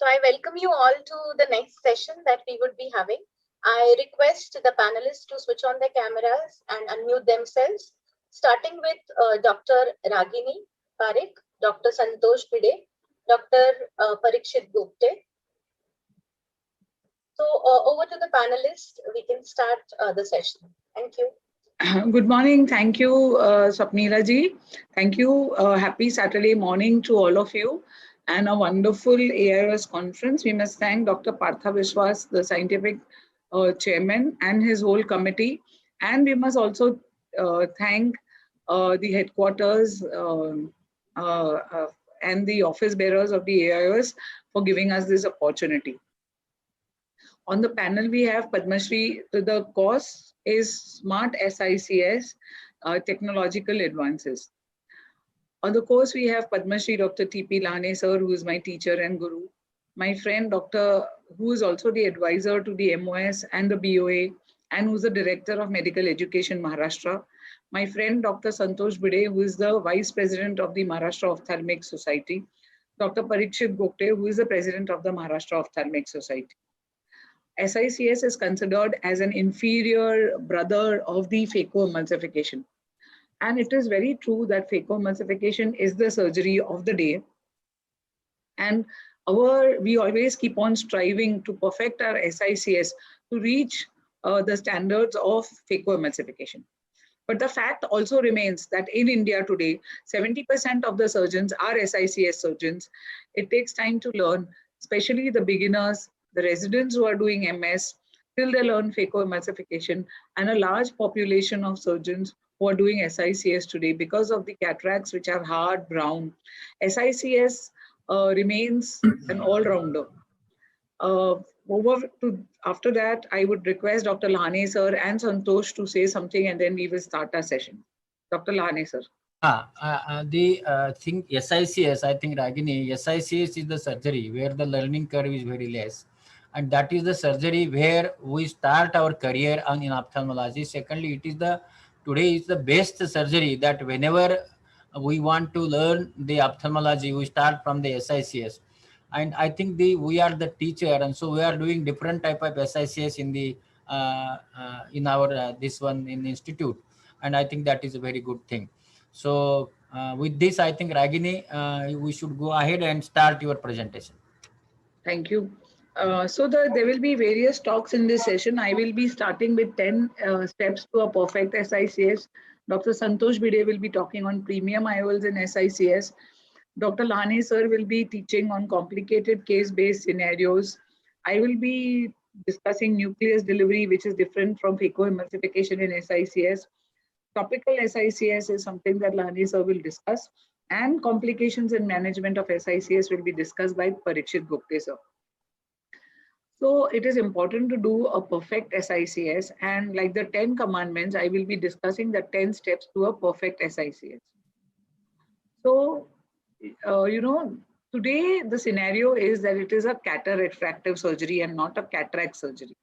So I welcome you all to the next session that we would be having. I request the panelists to switch on their cameras and unmute themselves, starting with Dr. Ragini Parekh, Dr. Santosh Bide, Dr. Parikshit Gupte. So over to the panelists, we can start the session. Thank you. Good morning. Thank you, Swapnila ji. Thank you. Happy Saturday morning to all of you and a wonderful AIOS conference. We must thank Dr. Partha Vishwas, the scientific chairman, and his whole committee. And we must also thank the headquarters and the office bearers of the AIOS for giving us this opportunity. On the panel, we have Padma Shri. The course is Smart SICS, Technological Advances. On the course, we have Padma Shri Dr. T.P. Lane sir, who is my teacher and guru. My friend Dr. who is also the advisor to the MOS and the BOA, and who is the Director of Medical Education, Maharashtra. My friend Dr. Santosh Bide, who is the Vice President of the Maharashtra Ophthalmic Society. Dr. Parikshit Gupte, who is the President of the Maharashtra Ophthalmic Society. SICS is considered as an inferior brother of the phacoemulsification. And it is very true that phacoemulsification is the surgery of the day. And we always keep on striving to perfect our SICS to reach the standards of phacoemulsification. But the fact also remains that in India today, 70% of the surgeons are SICS surgeons. It takes time to learn, especially the beginners, the residents who are doing MS, till they learn phacoemulsification, and a large population of surgeons who are doing SICS today because of the cataracts, which are hard brown. SICS remains an all-rounder. After that, I would request Dr. Lane sir and Santosh to say something, and then we will start our session. Dr. Lane sir. The thing SICS, I think Ragini, SICS is the surgery where the learning curve is very less. And that is the surgery where we start our career in ophthalmology. Secondly, today is the best surgery that whenever we want to learn the ophthalmology, we start from the SICS. And I think we are the teacher, and so we are doing different type of SICS in our this one in the institute. And I think that is a very good thing. So with this, I think Ragini, we should go ahead and start your presentation. Thank you. There will be various talks in this session. I will be starting with 10 steps to a perfect SICS. Dr. Santosh Bide will be talking on premium IOLs in SICS. Dr. Lane sir will be teaching on complicated case-based scenarios. I will be discussing nucleus delivery, which is different from phacoemulsification in SICS. Topical SICS is something that Lane sir will discuss, and complications and management of SICS will be discussed by Parikshit Gupte sir. So it is important to do a perfect SICS, and like the 10 commandments, I will be discussing the 10 steps to a perfect SICS. So, today the scenario is that it is a cataract surgery and not a cataract surgery.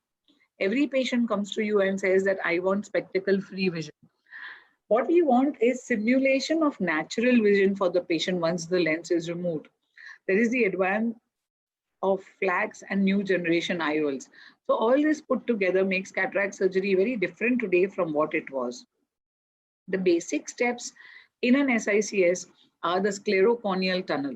Every patient comes to you and says that I want spectacle-free vision. What we want is simulation of natural vision for the patient once the lens is removed. There is the advance of flax and new generation IOLs. So all this put together makes cataract surgery very different today from what it was. The basic steps in an SICS are the sclerocorneal tunnel.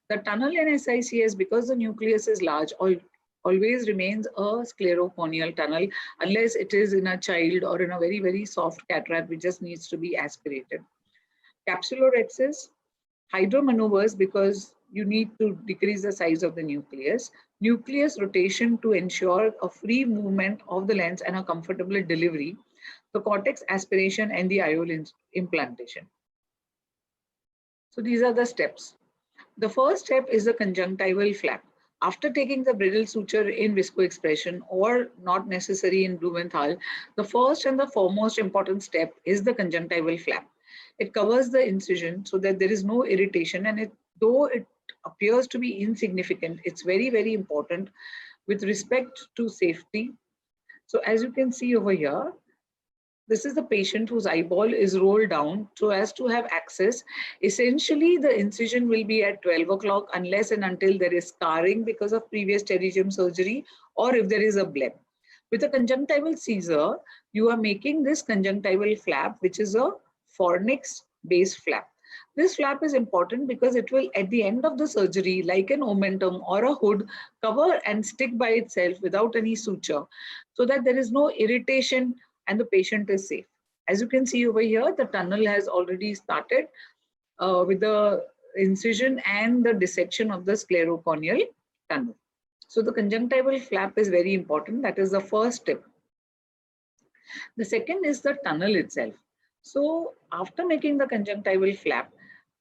The tunnel in SICS, because the nucleus is large, always remains a sclerocorneal tunnel unless it is in a child or in a very, very soft cataract which just needs to be aspirated. Capsulorhexis, hydromaneuvers, because you need to decrease the size of the nucleus. Nucleus rotation to ensure a free movement of the lens and a comfortable delivery. The cortex aspiration and the IOL implantation. So these are the steps. The first step is the conjunctival flap. After taking the bridle suture in viscoexpression or not necessary in Blumenthal, the first and the foremost important step is the conjunctival flap. It covers the incision so that there is no irritation, and though it appears to be insignificant, it's very, very important with respect to safety. So as you can see over here, This is the patient whose eyeball is rolled down so as to have access. Essentially, the incision will be at 12 o'clock unless and until there is scarring because of previous pterygium surgery or if there is a bleb. With a conjunctival Caesar, you are making this conjunctival flap, which is a fornix base flap. This flap is important because it will, at the end of the surgery, like an omentum or a hood, cover and stick by itself without any suture, so that there is no irritation and the patient is safe. As you can see over here, the tunnel has already started with the incision and the dissection of the sclerocorneal tunnel. So the conjunctival flap is very important. That is the first step. The second is the tunnel itself. So after making the conjunctival flap,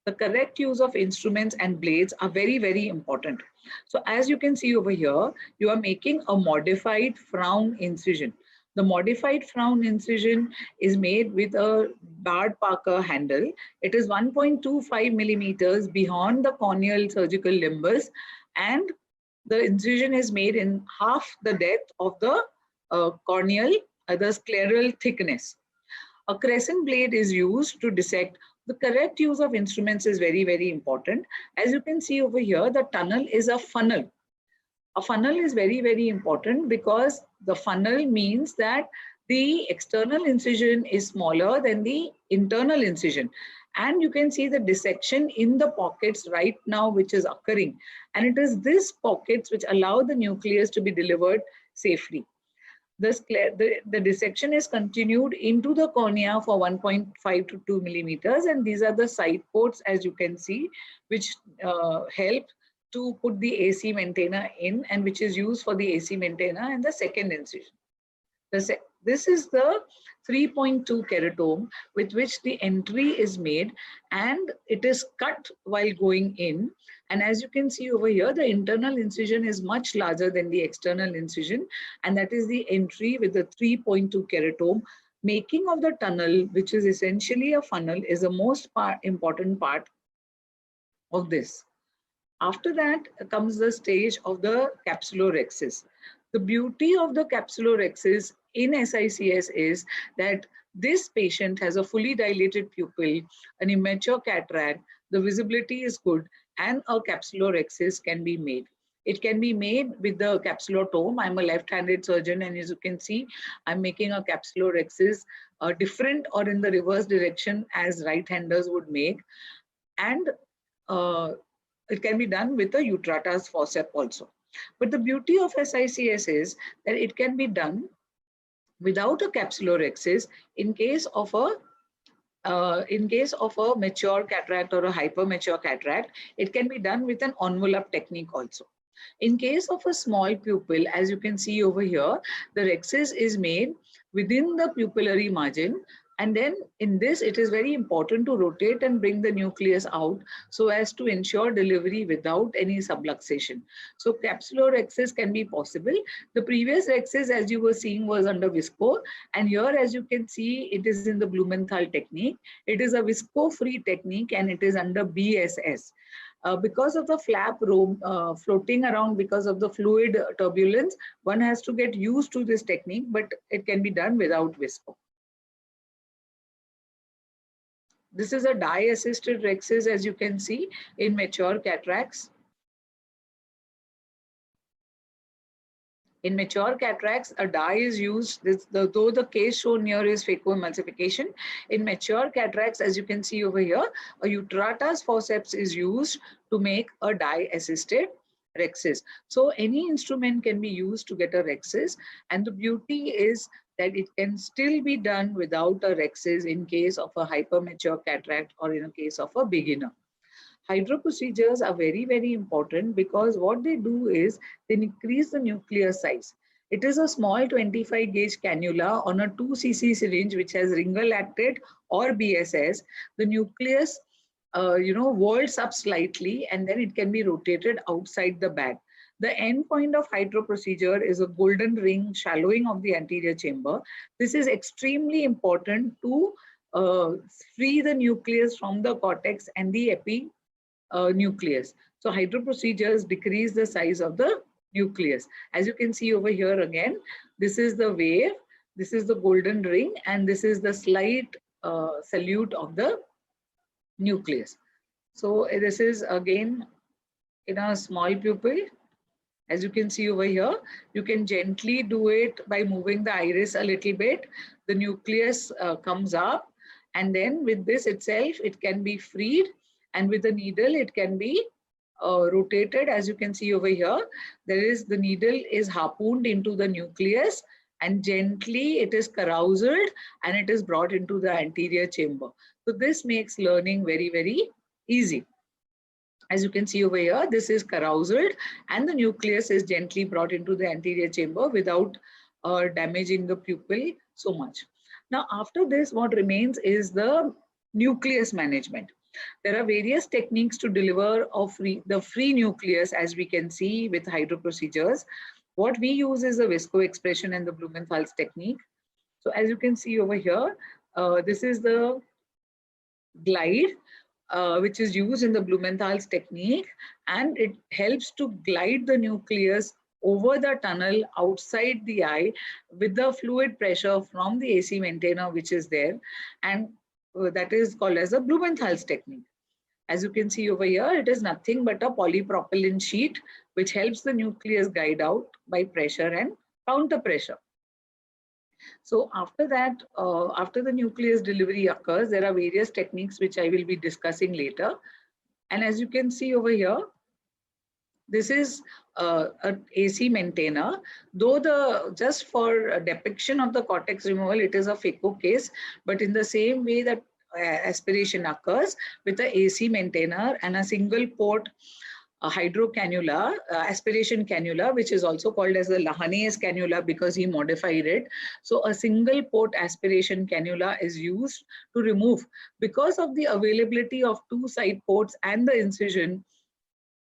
the correct use of instruments and blades are very, very important. So as you can see over here, you are making a modified frown incision. The modified frown incision is made with a Bard Parker handle. It is 1.25 millimeters beyond the corneal surgical limbus, and the incision is made in half the depth of the corneal, the scleral thickness. A crescent blade is used to dissect. The correct use of instruments is very, very important. As you can see over here, the tunnel is a funnel. A funnel is very, very important because the funnel means that the external incision is smaller than the internal incision. And you can see the dissection in the pockets right now, which is occurring. And it is these pockets which allow the nucleus to be delivered safely. The dissection is continued into the cornea for 1.5 to 2 millimeters. And these are the side ports, as you can see, which help to put the AC maintainer in, and which is used for the AC maintainer and the second incision. This is the 3.2 keratome with which the entry is made, and it is cut while going in. And as you can see over here, the internal incision is much larger than the external incision, and that is the entry with the 3.2 keratome. Making of the tunnel, which is essentially a funnel, is the most important part of this. After that comes the stage of the capsulorhexis. The beauty of the capsulorhexis in SICS is that this patient has a fully dilated pupil, an immature cataract, the visibility is good, and a capsulorhexis can be made. It can be made with the capsulotome. I'm a left-handed surgeon, and as you can see, I'm making a capsulorhexis different or in the reverse direction as right-handers would make. And it can be done with a Utrata's forceps also. But the beauty of SICS is that it can be done without a capsulorhexis in case of a mature cataract or a hypermature cataract. It can be done with an envelope technique also. In case of a small pupil, as you can see over here, the rhexis is made within the pupillary margin. And then in this, it is very important to rotate and bring the nucleus out so as to ensure delivery without any subluxation. So capsulorhexis can be possible. The previous rhexis, as you were seeing, was under visco. And here, as you can see, it is in the Blumenthal technique. It is a visco-free technique, and it is under BSS. Because of the flap floating around because of the fluid turbulence, one has to get used to this technique, but it can be done without visco. This is a dye-assisted rhexis, as you can see, in mature cataracts. In mature cataracts, a dye is used, though the case shown here is phacoemulsification. In mature cataracts, as you can see over here, a Utrata's forceps is used to make a dye-assisted rhexis. So any instrument can be used to get a rhexis, and the beauty is that it can still be done without a rhexis in case of a hypermature cataract or in a case of a beginner. Hydro procedures are very, very important because what they do is they increase the nuclear size. It is a small 25 gauge cannula on a 2 cc syringe which has Ringer's lactate or BSS. The nucleus whirls up slightly, and then it can be rotated outside the bag. The end point of hydro procedure is a golden ring shallowing of the anterior chamber. This is extremely important to free the nucleus from the cortex and the nucleus. So hydro procedures decrease the size of the nucleus. As you can see over here again, this is the wave This is the golden ring, and this is the slight salute of the nucleus. So this is again in a small pupil. As you can see over here, you can gently do it by moving the iris a little bit. The nucleus comes up, and then with this itself, it can be freed, and with the needle, it can be rotated. As you can see over here, the needle is harpooned into the nucleus, and gently it is caroused and it is brought into the anterior chamber. So this makes learning very, very easy. As you can see over here, this is caroused and the nucleus is gently brought into the anterior chamber without damaging the pupil so much. Now, after this, what remains is the nucleus management. There are various techniques to deliver the free nucleus, as we can see with hydro procedures. What we use is the visco expression and the Blumenthal's technique. So as you can see over here, this is the glide, which is used in the Blumenthal's technique, and it helps to glide the nucleus over the tunnel outside the eye with the fluid pressure from the AC maintainer which is there, and that is called as a Blumenthal's technique. As you can see over here, it is nothing but a polypropylene sheet which helps the nucleus guide out by pressure and counter pressure. So after that, after the nucleus delivery occurs, there are various techniques which I will be discussing later. And as you can see over here, this is an AC maintainer. Though just for depiction of the cortex removal, it is a phaco case, but in the same way that aspiration occurs with the AC maintainer and a single port hydro cannula, aspiration cannula, which is also called as the Lahanes cannula because he modified it. So a single port aspiration cannula is used to remove, because of the availability of two side ports and the incision,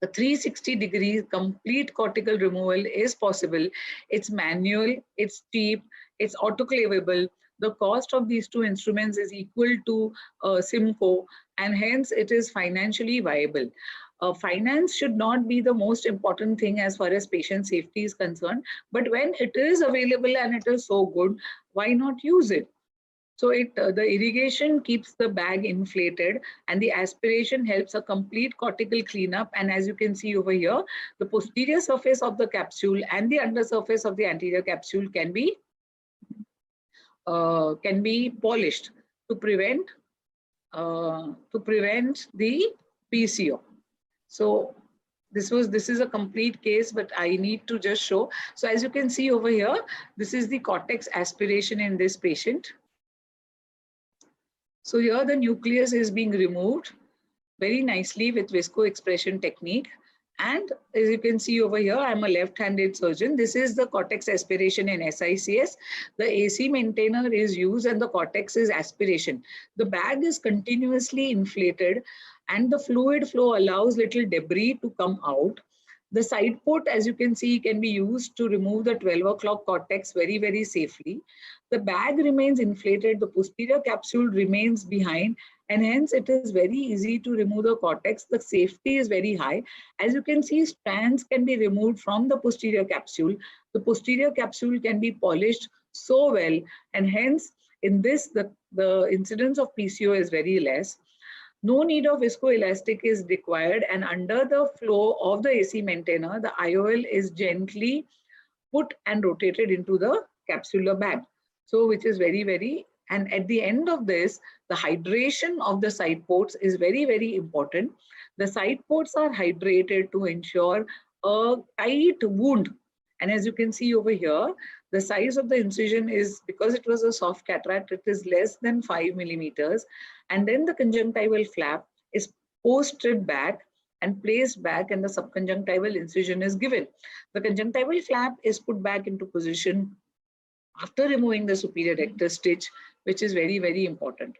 the 360 degree complete cortical removal is possible. It's manual, it's cheap, it's autoclavable. The cost of these two instruments is equal to Simcoe, and hence it is financially viable. Finance should not be the most important thing as far as patient safety is concerned, but when it is available and it is so good, why not use it? So the irrigation keeps the bag inflated, and the aspiration helps a complete cortical cleanup. And as you can see over here, the posterior surface of the capsule and the undersurface of the anterior capsule can be polished to prevent the PCO. So this is a complete case, but I need to just show. So as you can see over here, this is the cortex aspiration in this patient. So here the nucleus is being removed very nicely with visco expression technique. And as you can see over here, I'm a left-handed surgeon. This is the cortex aspiration in SICS. The AC maintainer is used and the cortex is aspiration. The bag is continuously inflated and the fluid flow allows little debris to come out. The side port, as you can see, can be used to remove the 12 o'clock cortex very, very safely. The bag remains inflated, the posterior capsule remains behind, and hence it is very easy to remove the cortex. The safety is very high. As you can see, strands can be removed from the posterior capsule. The posterior capsule can be polished so well, and hence in this, the incidence of PCO is very less. No need of viscoelastic is required, and under the flow of the AC maintainer, the IOL is gently put and rotated into the capsular bag. So which is very, very, and at the end of this, the hydration of the side ports is very, very important. The side ports are hydrated to ensure a tight wound. And as you can see over here, the size of the incision is, because it was a soft cataract, it is less than 5 millimeters. And then the conjunctival flap is post-stripped back and placed back, and the subconjunctival incision is given. The conjunctival flap is put back into position after removing the superior rectus stitch, which is very, very important.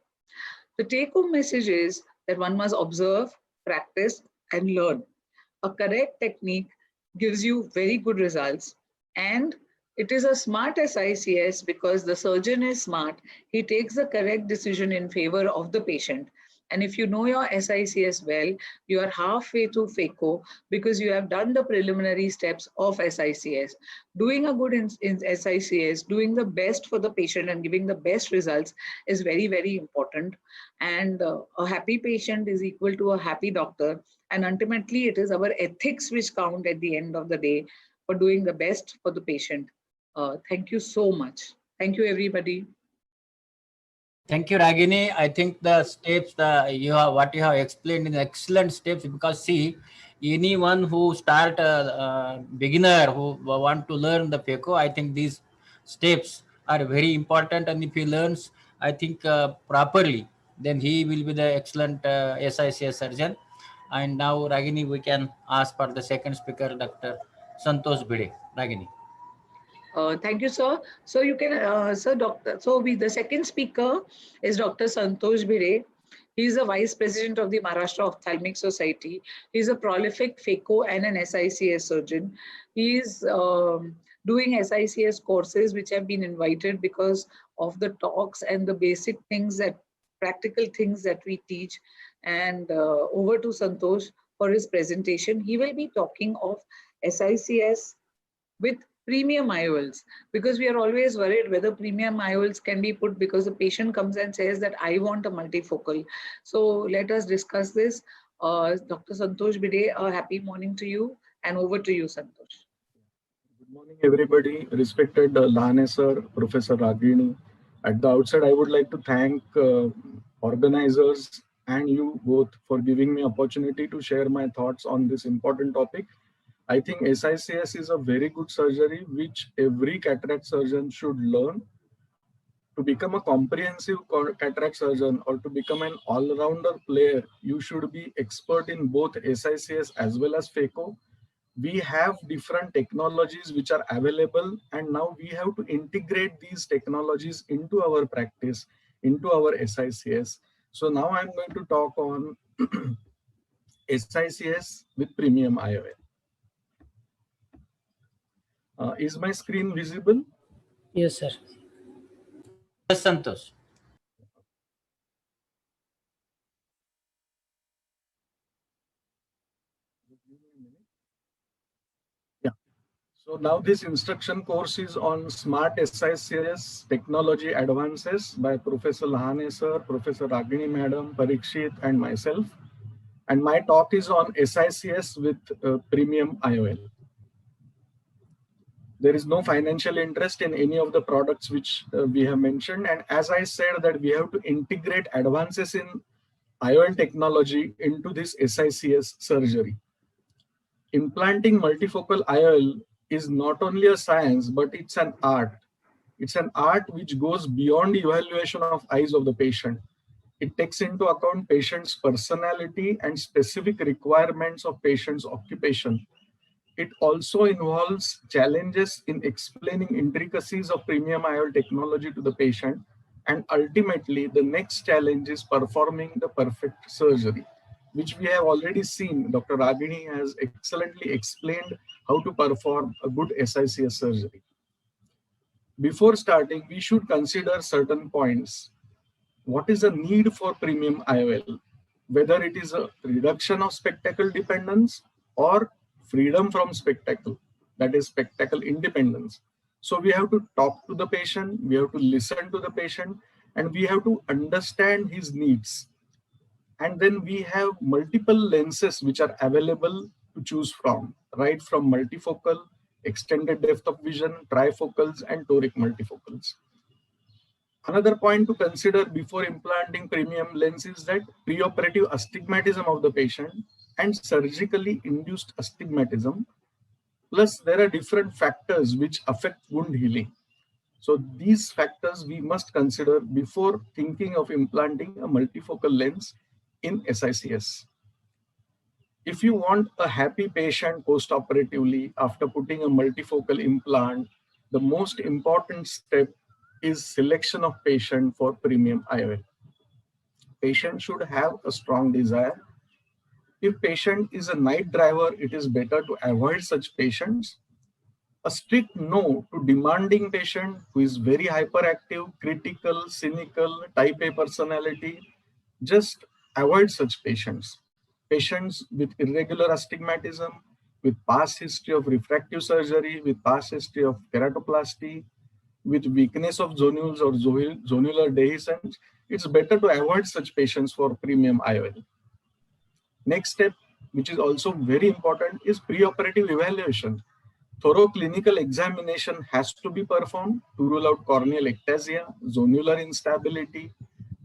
The take-home message is that one must observe, practice, and learn. A correct technique gives you very good results, and it is a smart SICS because the surgeon is smart. He takes the correct decision in favor of the patient. And if you know your SICS well, you are halfway through FACO because you have done the preliminary steps of SICS. Doing a good in SICS, doing the best for the patient and giving the best results is very, very important. And a happy patient is equal to a happy doctor. And ultimately, it is our ethics which count at the end of the day for doing the best for the patient. Thank you so much. Thank you, everybody. Thank you, Ragini. I think the steps what you have explained is excellent steps, because see, anyone who start beginner who want to learn the FACO, I think these steps are very important, and if he learns, I think properly, then he will be the excellent SICS surgeon. And now, Ragini, we can ask for the second speaker, Dr. Santosh Bhide. Ragini. Thank you, sir. So you can, sir, doctor. So the second speaker is Dr. Santosh Bhide. He is the Vice President of the Maharashtra Ophthalmic Society. He is a prolific FACO and an SICS surgeon. He is doing SICS courses which have been invited because of the talks and the basic things that, practical things that we teach. And over to Santosh for his presentation. He will be talking of SICS with premium IOLs, because we are always worried whether premium IOLs can be put, because the patient comes and says that I want a multifocal. So let us discuss this. Dr. Santosh Bhide, a happy morning to you, and over to you, Santosh. Good morning, everybody. Respected Lahane sir, Professor Ragini. At the outset, I would like to thank organizers and you both for giving me opportunity to share my thoughts on this important topic. I think SICS is a very good surgery which every cataract surgeon should learn. To become a comprehensive cataract surgeon or to become an all-rounder player, you should be expert in both SICS as well as FACO. We have different technologies which are available, and now we have to integrate these technologies into our practice, into our SICS. So now I'm going to talk on SICS with premium IOL. Is my screen visible? Yes, sir. Yes, Santosh. Yeah. So now this instruction course is on Smart SICS Technology Advances by Professor Lahane sir, Professor Ragini madam, Parikshit and myself. And my talk is on SICS with premium IOL. There is no financial interest in any of the products which we have mentioned. And as I said that we have to integrate advances in IOL technology into this SICS surgery. Implanting multifocal IOL is not only a science, but it's an art. It's an art which goes beyond evaluation of eyes of the patient. It takes into account patient's personality and specific requirements of patient's occupation. It also involves challenges in explaining intricacies of premium IOL technology to the patient. And ultimately, the next challenge is performing the perfect surgery, which we have already seen. Dr. Ragini has excellently explained how to perform a good SICS surgery. Before starting, we should consider certain points. What is the need for premium IOL? Whether it is a reduction of spectacle dependence or freedom from spectacle, that is spectacle independence. So we have to talk to the patient, we have to listen to the patient, and we have to understand his needs. And then we have multiple lenses which are available to choose from, right from multifocal, extended depth of vision, trifocals, and toric multifocals. Another point to consider before implanting premium lens is that preoperative astigmatism of the patient and surgically induced astigmatism. Plus, there are different factors which affect wound healing. So these factors we must consider before thinking of implanting a multifocal lens in SICS. If you want a happy patient post-operatively after putting a multifocal implant, the most important step is selection of patient for premium IOL. Patient should have a strong desire. If patient is a night driver, it is better to avoid such patients. A strict no to demanding patient who is very hyperactive, critical, cynical, type A personality. Just avoid such patients. Patients with irregular astigmatism, with past history of refractive surgery, with past history of keratoplasty, with weakness of zonules or zonular dehiscence, it's better to avoid such patients for premium IOL. Next step, which is also very important, is preoperative evaluation. Thorough clinical examination has to be performed to rule out corneal ectasia, zonular instability.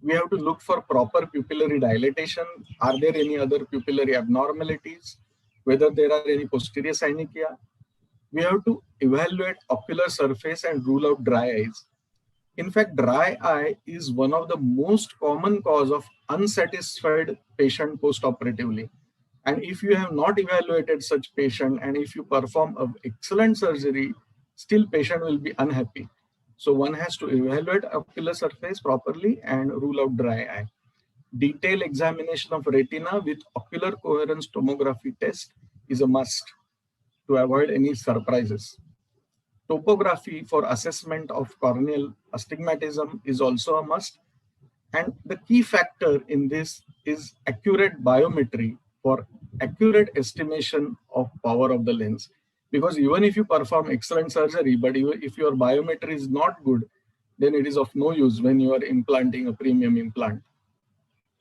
We have to look for proper pupillary dilatation. Are there any other pupillary abnormalities? Whether there are any posterior synechia. We have to evaluate ocular surface and rule out dry eyes. In fact, dry eye is one of the most common cause of unsatisfied patient post-operatively. And if you have not evaluated such patient and if you perform an excellent surgery, still patient will be unhappy. So one has to evaluate ocular surface properly and rule out dry eye. Detailed examination of retina with ocular coherence tomography test is a must to avoid any surprises. Topography for assessment of corneal astigmatism is also a must. And the key factor in this is accurate biometry for accurate estimation of power of the lens. Because even if you perform excellent surgery, but if your biometry is not good, then it is of no use when you are implanting a premium implant.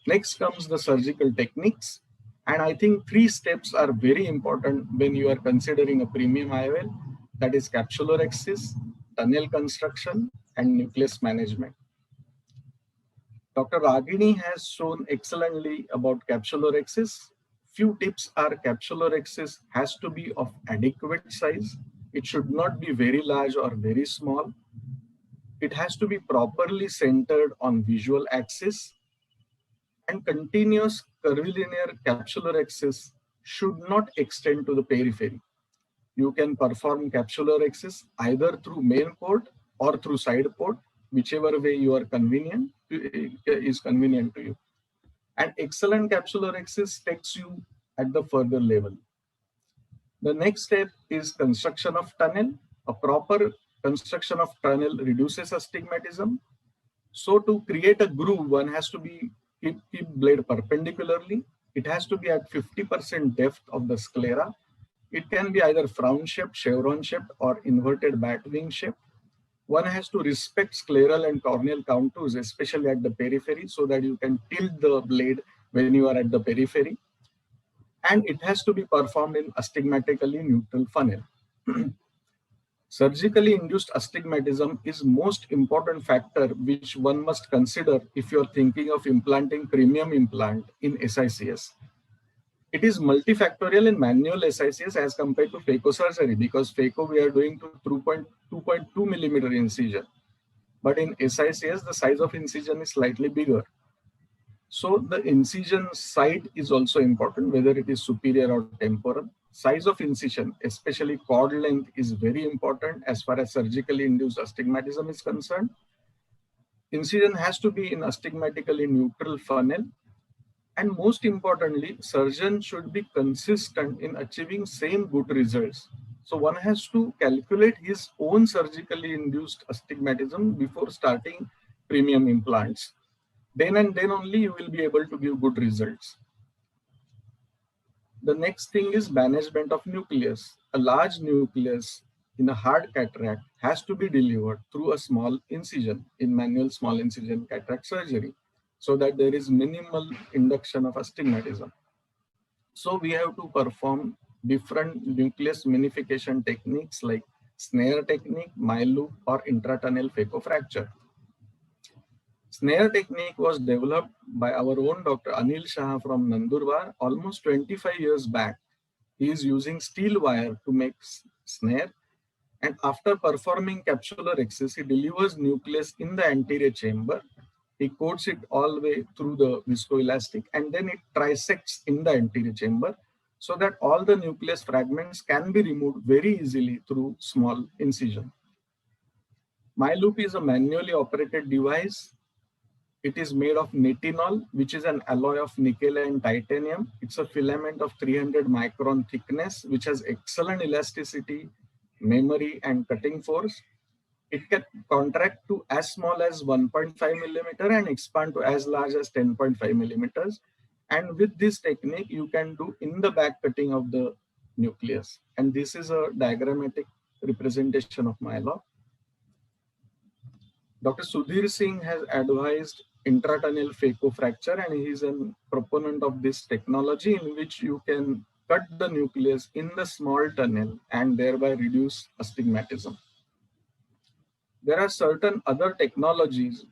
Next comes the surgical techniques. And I think 3 steps are very important when you are considering a premium IOL. That is capsulorhexis, tunnel construction, and nucleus management. Dr. Ragini has shown excellently about capsulorhexis. Few tips are capsulorhexis has to be of adequate size. It should not be very large or very small. It has to be properly centered on visual axis. And continuous curvilinear capsulorhexis should not extend to the periphery. You can perform capsulorhexis either through main port or through side port, whichever way you are convenient is convenient to you. And excellent capsulorhexis takes you at the further level. The next step is construction of tunnel. A proper construction of tunnel reduces astigmatism. So to create a groove, one has to keep blade perpendicularly. It has to be at 50% depth of the sclera. It can be either frown shaped, chevron shaped, or inverted bat wing shape. One has to respect scleral and corneal contours, especially at the periphery, so that you can tilt the blade when you are at the periphery. And it has to be performed in astigmatically neutral funnel. Surgically induced astigmatism is most important factor which one must consider if you're thinking of implanting premium implant in SICS. It is multifactorial in manual SICS as compared to phaco surgery, because phaco we are doing to 2.2 millimeter incision. But in SICS, the size of incision is slightly bigger. So the incision site is also important, whether it is superior or temporal. Size of incision, especially chord length, is very important as far as surgically induced astigmatism is concerned. Incision has to be in astigmatically neutral funnel. And most importantly, surgeon should be consistent in achieving same good results. So one has to calculate his own surgically induced astigmatism before starting premium implants. Then and then only you will be able to give good results. The next thing is management of nucleus. A large nucleus in a hard cataract has to be delivered through a small incision in manual small incision cataract surgery, so that there is minimal induction of astigmatism. So we have to perform different nucleus minification techniques like snare technique, MyLoop, or intratunnel phaco-fracture. Snare technique was developed by our own Dr. Anil Shah from Nandurbar almost 25 years back. He is using steel wire to make snare, and after performing capsulorhexis, he delivers nucleus in the anterior chamber. He coats it all the way through the viscoelastic, and then it trisects in the anterior chamber so that all the nucleus fragments can be removed very easily through small incision. MyLoop is a manually operated device. It is made of nitinol, which is an alloy of nickel and titanium. It's a filament of 300 micron thickness, which has excellent elasticity, memory, and cutting force. It can contract to as small as 1.5 millimeter and expand to as large as 10.5 millimeters. And with this technique, you can do in the back cutting of the nucleus. And this is a diagrammatic representation of myeloma. Dr. Sudhir Singh has advised intratunnel phaco-fracture, and he is a proponent of this technology in which you can cut the nucleus in the small tunnel and thereby reduce astigmatism. There are certain other technologies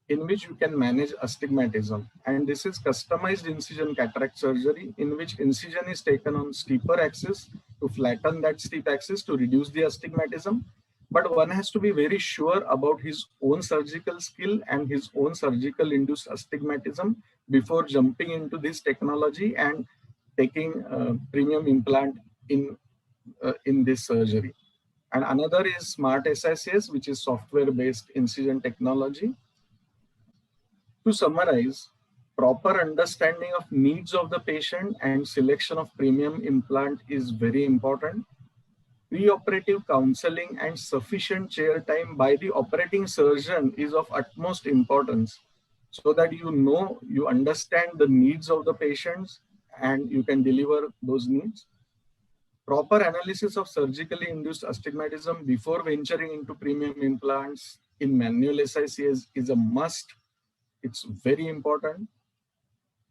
in which you can manage astigmatism, and this is customized incision cataract surgery in which incision is taken on steeper axis to flatten that steep axis to reduce the astigmatism. But one has to be very sure about his own surgical skill and his own surgical induced astigmatism before jumping into this technology and taking premium implant in this surgery. And another is Smart SICS, which is software-based incision technology. To summarize, proper understanding of needs of the patient and selection of premium implant is very important. Preoperative counseling and sufficient chair time by the operating surgeon is of utmost importance so that you understand the needs of the patients and you can deliver those needs. Proper analysis of surgically induced astigmatism before venturing into premium implants in manual SICS is a must. It's very important.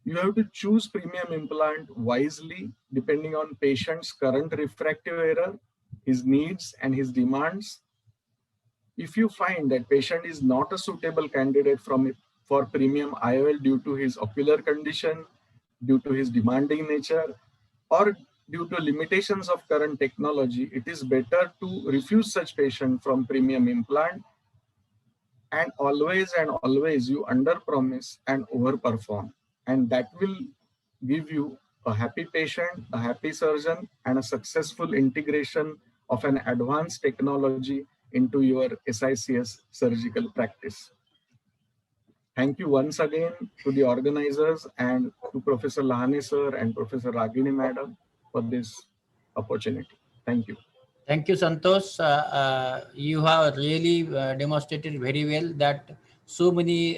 You have to choose premium implant wisely depending on patient's current refractive error, his needs and his demands. If you find that patient is not a suitable candidate for premium IOL due to his ocular condition, due to his demanding nature, or due to limitations of current technology, it is better to refuse such patient from premium implant. And always you under-promise and over-perform. And that will give you a happy patient, a happy surgeon, and a successful integration of an advanced technology into your SICS surgical practice. Thank you once again to the organizers and to Professor Lahane sir and Professor Ragini madam for this opportunity. Thank you. Thank you, Santosh. You have really demonstrated very well that so many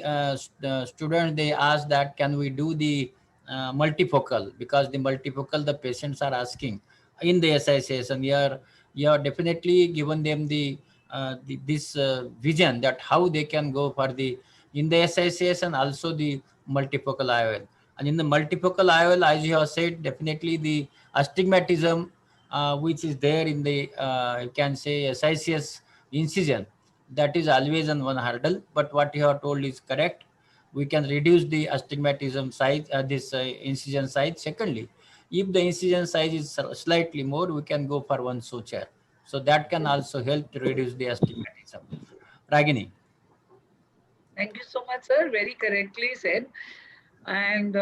students, they ask that can we do the multifocal, because the multifocal the patients are asking in the SICS, and you are definitely given them this vision that how they can go for the in the SICS and also the multifocal IOL. And in the multifocal IOL, as you have said, definitely the astigmatism which is there in the you can say SICS incision, that is always on one hurdle. But what you have told is correct. We can reduce the astigmatism size, this incision size. Secondly, if the incision size is slightly more, we can go for one suture. So that can also help to reduce the astigmatism. Ragini. Thank you so much, sir. Very correctly said. And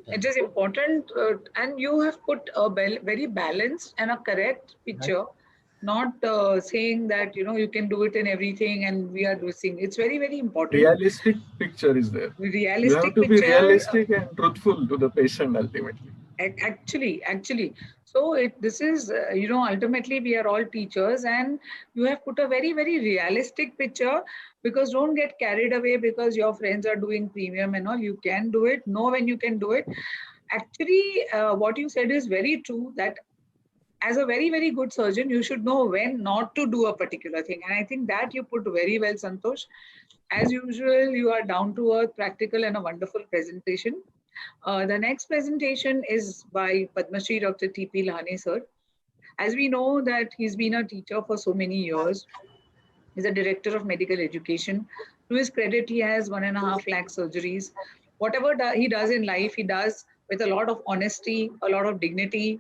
it is important, and you have put a very balanced and a correct picture, not saying that you can do it in everything and we are doing. It's very, very important. Realistic picture is there. Realistic you have to picture, be realistic and truthful to the patient ultimately. Actually. So this is, ultimately we are all teachers, and you have put a very, very realistic picture, because don't get carried away because your friends are doing premium and all. You can do it. Know when you can do it. Actually, what you said is very true, that as a very, very good surgeon, you should know when not to do a particular thing. And I think that you put very well, Santosh. As usual, you are down to earth, practical, and a wonderful presentation. The next presentation is by Padma Shri Dr. T.P. Lahane sir. As we know that he's been a teacher for so many years. He's a director of medical education. To his credit, he has 1.5 lakh surgeries. Whatever he does in life, he does with a lot of honesty, a lot of dignity.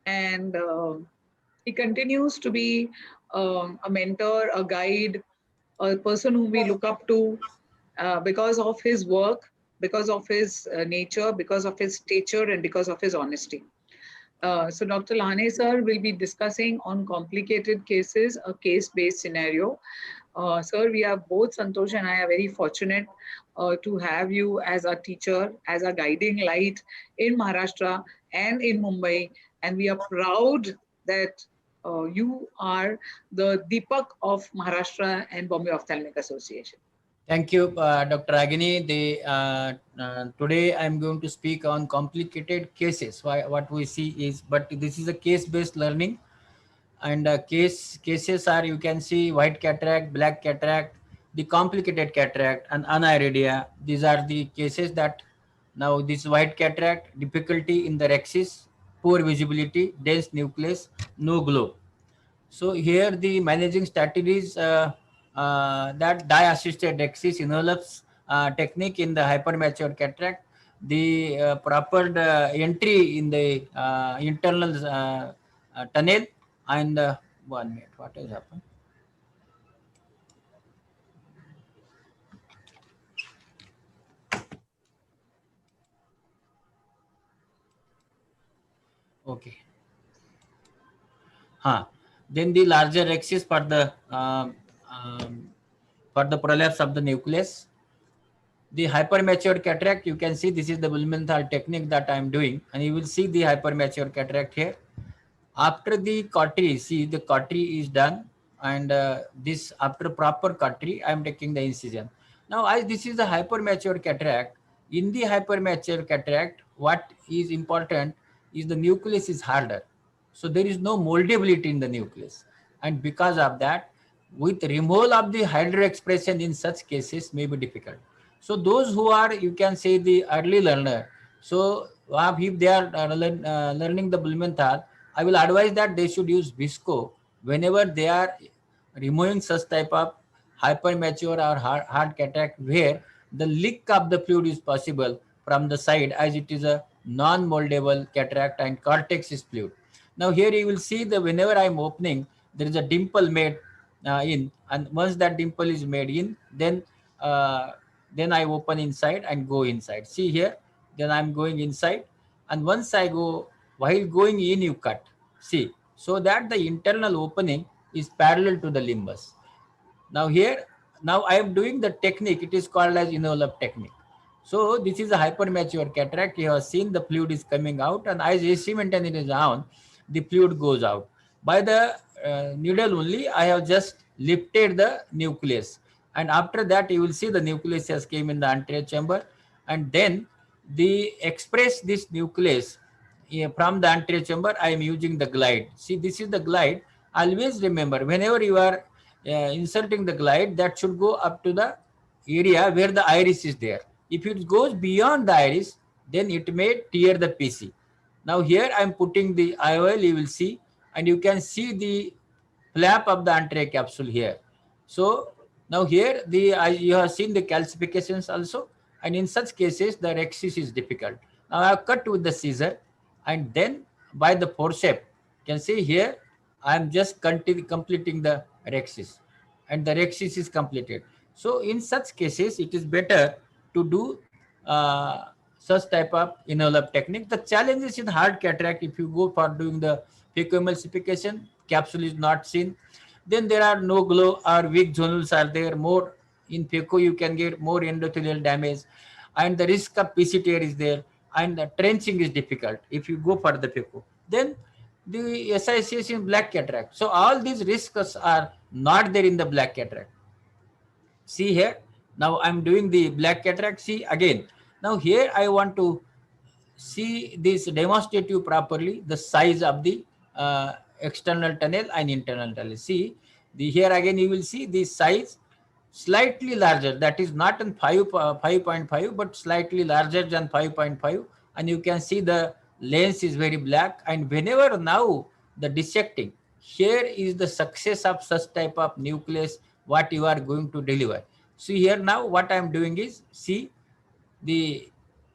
And he continues to be a mentor, a guide, a person whom we look up to because of his work, because of his nature, because of his stature, and because of his honesty. So Dr. Lahane sir will be discussing on complicated cases, a case-based scenario. Sir, we are both, Santosh and I, are very fortunate to have you as a teacher, as a guiding light in Maharashtra and in Mumbai. And we are proud that you are the Deepak of Maharashtra and Bombay Ophthalmic Association. Thank you, Dr. Agini. Today I'm going to speak on complicated cases. What we see is, but this is a case-based learning, and cases are, you can see, white cataract, black cataract, the complicated cataract, and aniridia. These are the cases that now this white cataract, difficulty in the rhexis, poor visibility, dense nucleus, no glow. So here the managing strategies that dye-assisted rhexis envelops technique in the hypermature cataract, the proper entry in the internal tunnel, and 1 minute, what has happened? Okay. Then the larger rhexis for the prolapse of the nucleus. The hypermature cataract, you can see this is the Blumenthal technique that I am doing, and you will see the hypermature cataract here. After the cautery, see the cautery is done, and this after proper cautery, I am taking the incision. Now, as this is a hypermature cataract, in the hypermature cataract, what is important is the nucleus is harder. So there is no moldability in the nucleus. And because of that, with removal of the hydro expression in such cases may be difficult. So those who are, you can say, the early learner, so if they are learning the Blumenthal, I will advise that they should use visco whenever they are removing such type of hypermature or hard cataract where the leak of the fluid is possible from the side, as it is a non-moldable cataract and cortex is fluid. Now here you will see that whenever I am opening, there is a dimple made in, and once that dimple is made in, then I open inside and go inside. See here, then I'm going inside, and once I go, while going in, you cut. See, so that the internal opening is parallel to the limbus. Now here, now I am doing the technique. It is called as envelope technique. So this is a hypermature cataract. You have seen the fluid is coming out, and as AC maintenance is on, the fluid goes out. By the needle only, I have just lifted the nucleus. And after that, you will see the nucleus has came in the anterior chamber. And then the express this nucleus from the anterior chamber, I am using the glide. See, this is the glide. Always remember, whenever you are inserting the glide, that should go up to the area where the iris is there. If it goes beyond the iris, then it may tear the PC. Now here I am putting the IOL, you will see, and you can see the flap of the anterior capsule here. So now here you have seen the calcifications also, and in such cases the rhexis is difficult. Now I have cut with the scissor, and then by the forceps, you can see here I am just completing the rhexis, and the rhexis is completed. So in such cases, it is better to do such type of envelope technique. The challenge is in hard cataract. If you go for doing the phacoemulsification, capsule is not seen. Then there are no glow or weak zonules are there. More in phaco, you can get more endothelial damage, and the risk of PC tear is there, and the trenching is difficult if you go for the phaco. Then the SICS in black cataract. So all these risks are not there in the black cataract. See here, now I'm doing the black cataract. See again, now here I want to see this demonstrative properly, the size of the external tunnel and internal tunnel. See, here again you will see the size slightly larger, that is not in 5.5 but slightly larger than 5.5, and you can see the lens is very black. And whenever now the dissecting, here is the success of such type of nucleus what you are going to deliver. See here, now what I am doing is, see the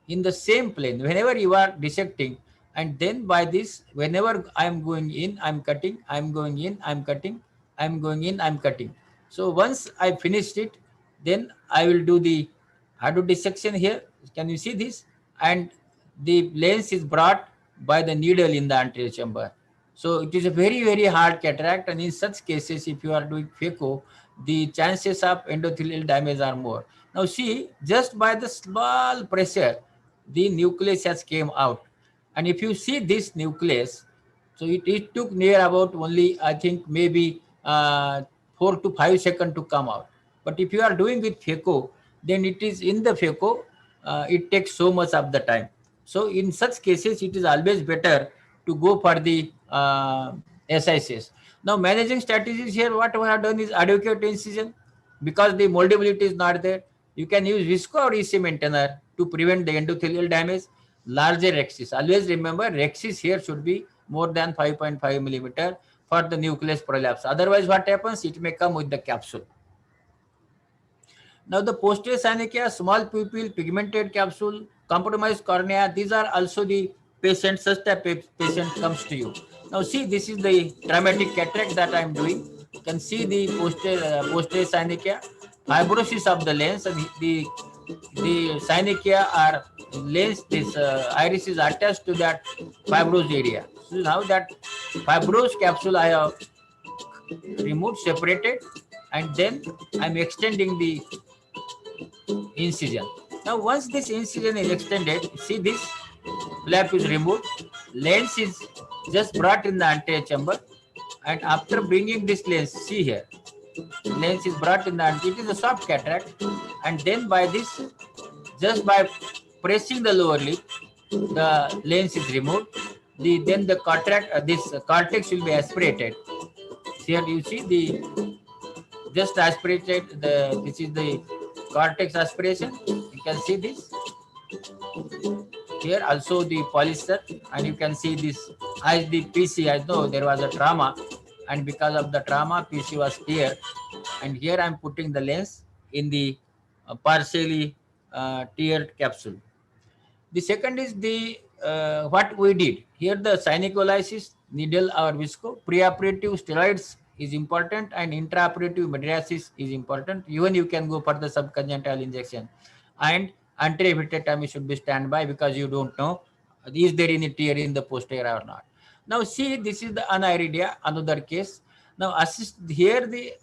in the same plane whenever you are dissecting, and then by this whenever I am going in, I am cutting, I am going in, I am cutting, I am going in, I am cutting. So once I finished it, then I will do the hydro dissection here. Can you see this? And the lens is brought by the needle in the anterior chamber. So it is a very, very hard cataract, and in such cases, if you are doing phaco, the chances of endothelial damage are more. Now see, just by the small pressure, the nucleus has came out. And if you see this nucleus, so it took near about only, I think, maybe 4 to 5 seconds to come out. But if you are doing with phaco, then it is in the phaco, it takes so much of the time. So in such cases, it is always better to go for the SICS. Now, managing strategies here, what we have done is adequate incision, because the moldability is not there. You can use visco or EC maintainer to prevent the endothelial damage. Larger rhexis. Always remember, rhexis here should be more than 5.5 millimeter for the nucleus prolapse. Otherwise, what happens? It may come with the capsule. Now, the posterior synechia, small pupil, pigmented capsule, compromised cornea, these are also the patients, such type of patient comes to you. Now, see, this is the dramatic cataract that I am doing. You can see the posterior synechia, fibrosis of the lens, and the synechia are lens, this iris is attached to that fibrous area. So now that fibrous capsule I have removed, separated, and then I'm extending the incision. Now, once this incision is extended, see this flap is removed, lens is just brought in the anterior chamber, and after bringing this lens, see here, lens is brought in the anterior, it is a soft cataract, and then by this, just by pressing the lower lid, the lens is removed. Then the cataract, this cortex will be aspirated. Here you see the just aspirated. This is the cortex aspiration. You can see this. Here also the polyester, and you can see this as the PC. I know there was a trauma, and because of the trauma, PC was here. And here I'm putting the lens in the partially tiered capsule. The second is the what we did here, the synecholysis, needle or visco, preoperative steroids is important, and intraoperative mydriasis is important. Even you can go for the subconjunctival injection, and anterior vitrectomy should be standby, because you don't know is there any tear in the posterior or not. Now see, this is the aniridia, another case. Now assist here the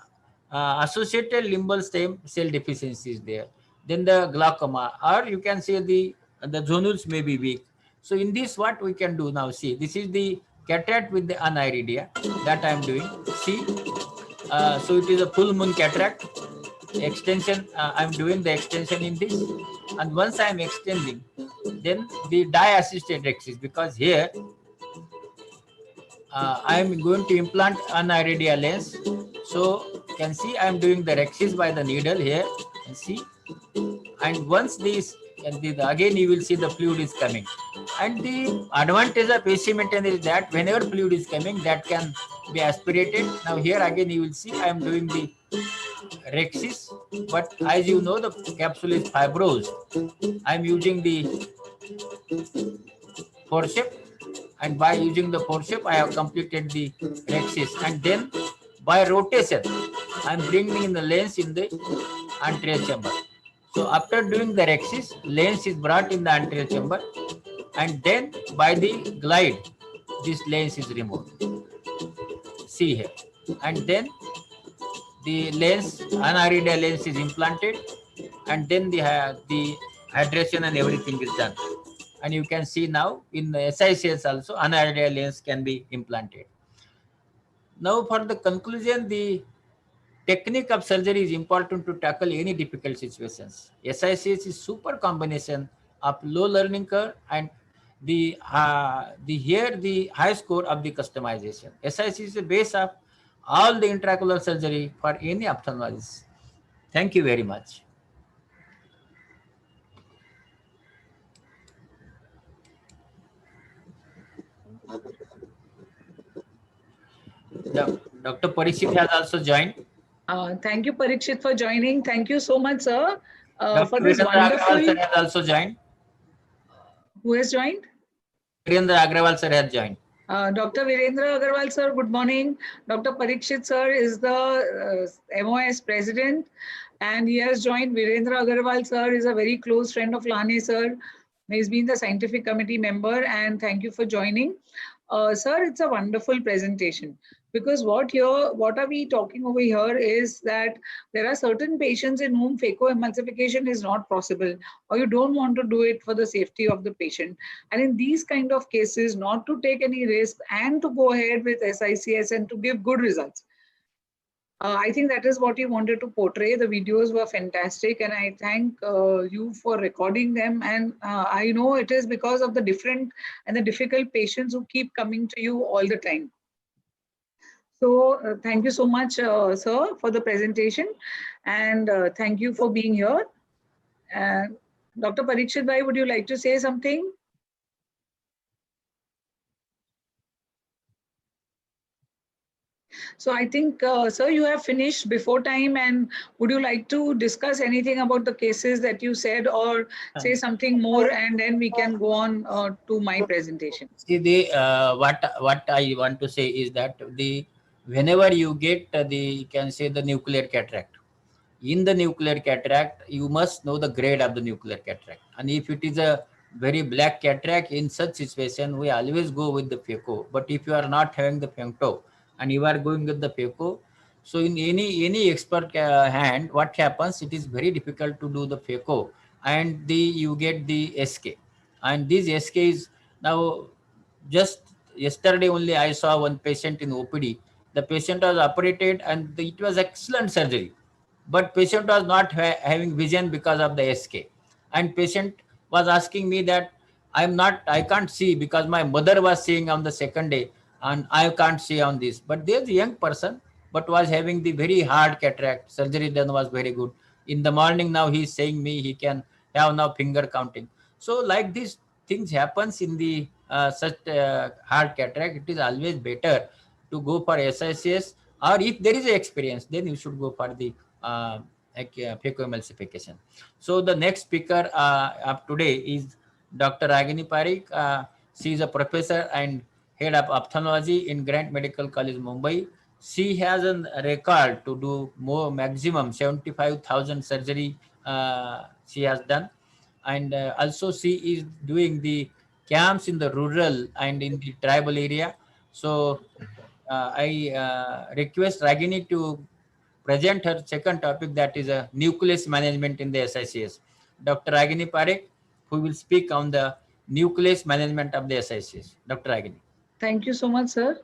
associated limbal stem cell deficiency is there. Then the glaucoma, or you can say the zonules may be weak. So in this, what we can do now, see, this is the cataract with the aniridia that I am doing. See, so it is a full moon cataract. Extension, I am doing the extension in this. And once I am extending, then the dye assisted rhexis, because here I am going to implant aniridia lens. So you can see I am doing the rhexis by the needle here, and see, and once this, and again you will see the fluid is coming. And the advantage of AC maintainer is that whenever fluid is coming, that can be aspirated. Now here again you will see I am doing the rhexis, but as you know, the capsule is fibrous. I am using the forceps, and by using the forceps I have completed the rhexis, and then by rotation I am bringing in the lens in the anterior chamber. So after doing the rhexis, lens is brought in the anterior chamber, and then by the glide, this lens is removed. See here, and then the lens, aniridia lens is implanted, and then the hydration and everything is done. And you can see now in the SICS also, aniridia lens can be implanted. Now for the conclusion, the technique of surgery is important to tackle any difficult situations. SICS is super combination of low learning curve and the high score of the customization. SICS is the base of all the intraocular surgery for any ophthalmologist. Thank you very much. Dr. Parikshit has also joined. Thank you, Parikshit, for joining. Thank you so much, sir, for Dr. this Virendra wonderful. Agrawal sir has also joined. Who has joined? Virendra Agrawal sir has joined. Dr. Virendra Agarwal sir, good morning. Dr. Parikshit sir is the MOS president, and he has joined. Virendra Agarwal sir is a very close friend of Lane sir. He's been the scientific committee member, and thank you for joining. Sir, it's a wonderful presentation, because what are we talking over here is that there are certain patients in whom phacoemulsification is not possible, or you don't want to do it for the safety of the patient. And in these kind of cases, not to take any risk and to go ahead with SICS and to give good results. I think that is what you wanted to portray. The videos were fantastic, and I thank you for recording them. And I know it is because of the different and the difficult patients who keep coming to you all the time. So thank you so much, sir, for the presentation, and thank you for being here. And Dr. Parikshit Bhai, would you like to say something? So I think, sir, you have finished before time, and would you like to discuss anything about the cases that you said, or say something more, and then we can go on to my presentation? See, what I want to say is that whenever you get you can say the nuclear cataract, in the nuclear cataract, you must know the grade of the nuclear cataract. And if it is a very black cataract, in such situation, we always go with the phaco. But if you are not having the femto and you are going with the phaco, so in any expert hand, what happens? It is very difficult to do the phaco, and you get the SK, and this SK is now just yesterday only I saw one patient in OPD. The patient was operated and it was excellent surgery, but patient was not having vision because of the SK. And patient was asking me that I can't see because my mother was seeing on the second day and I can't see on this. But there's a young person, but was having the very hard cataract. Surgery done was very good. In the morning now he's saying me he can have now finger counting. So like these things happens in the such hard cataract, it is always better to go for SICS, or if there is a experience, then you should go for the phacoemulsification. So the next speaker of today is Dr. Ragini Parikh. She is a professor and head of ophthalmology in Grant Medical College, Mumbai. She has a record to do maximum 75,000 surgery she has done. And also she is doing the camps in the rural and in the tribal area. So I request Ragini to present her second topic, that is a nucleus management in the SICS. Dr. Ragini Parikh, who will speak on the nucleus management of the SICS. Dr. Ragini. Thank you so much, sir.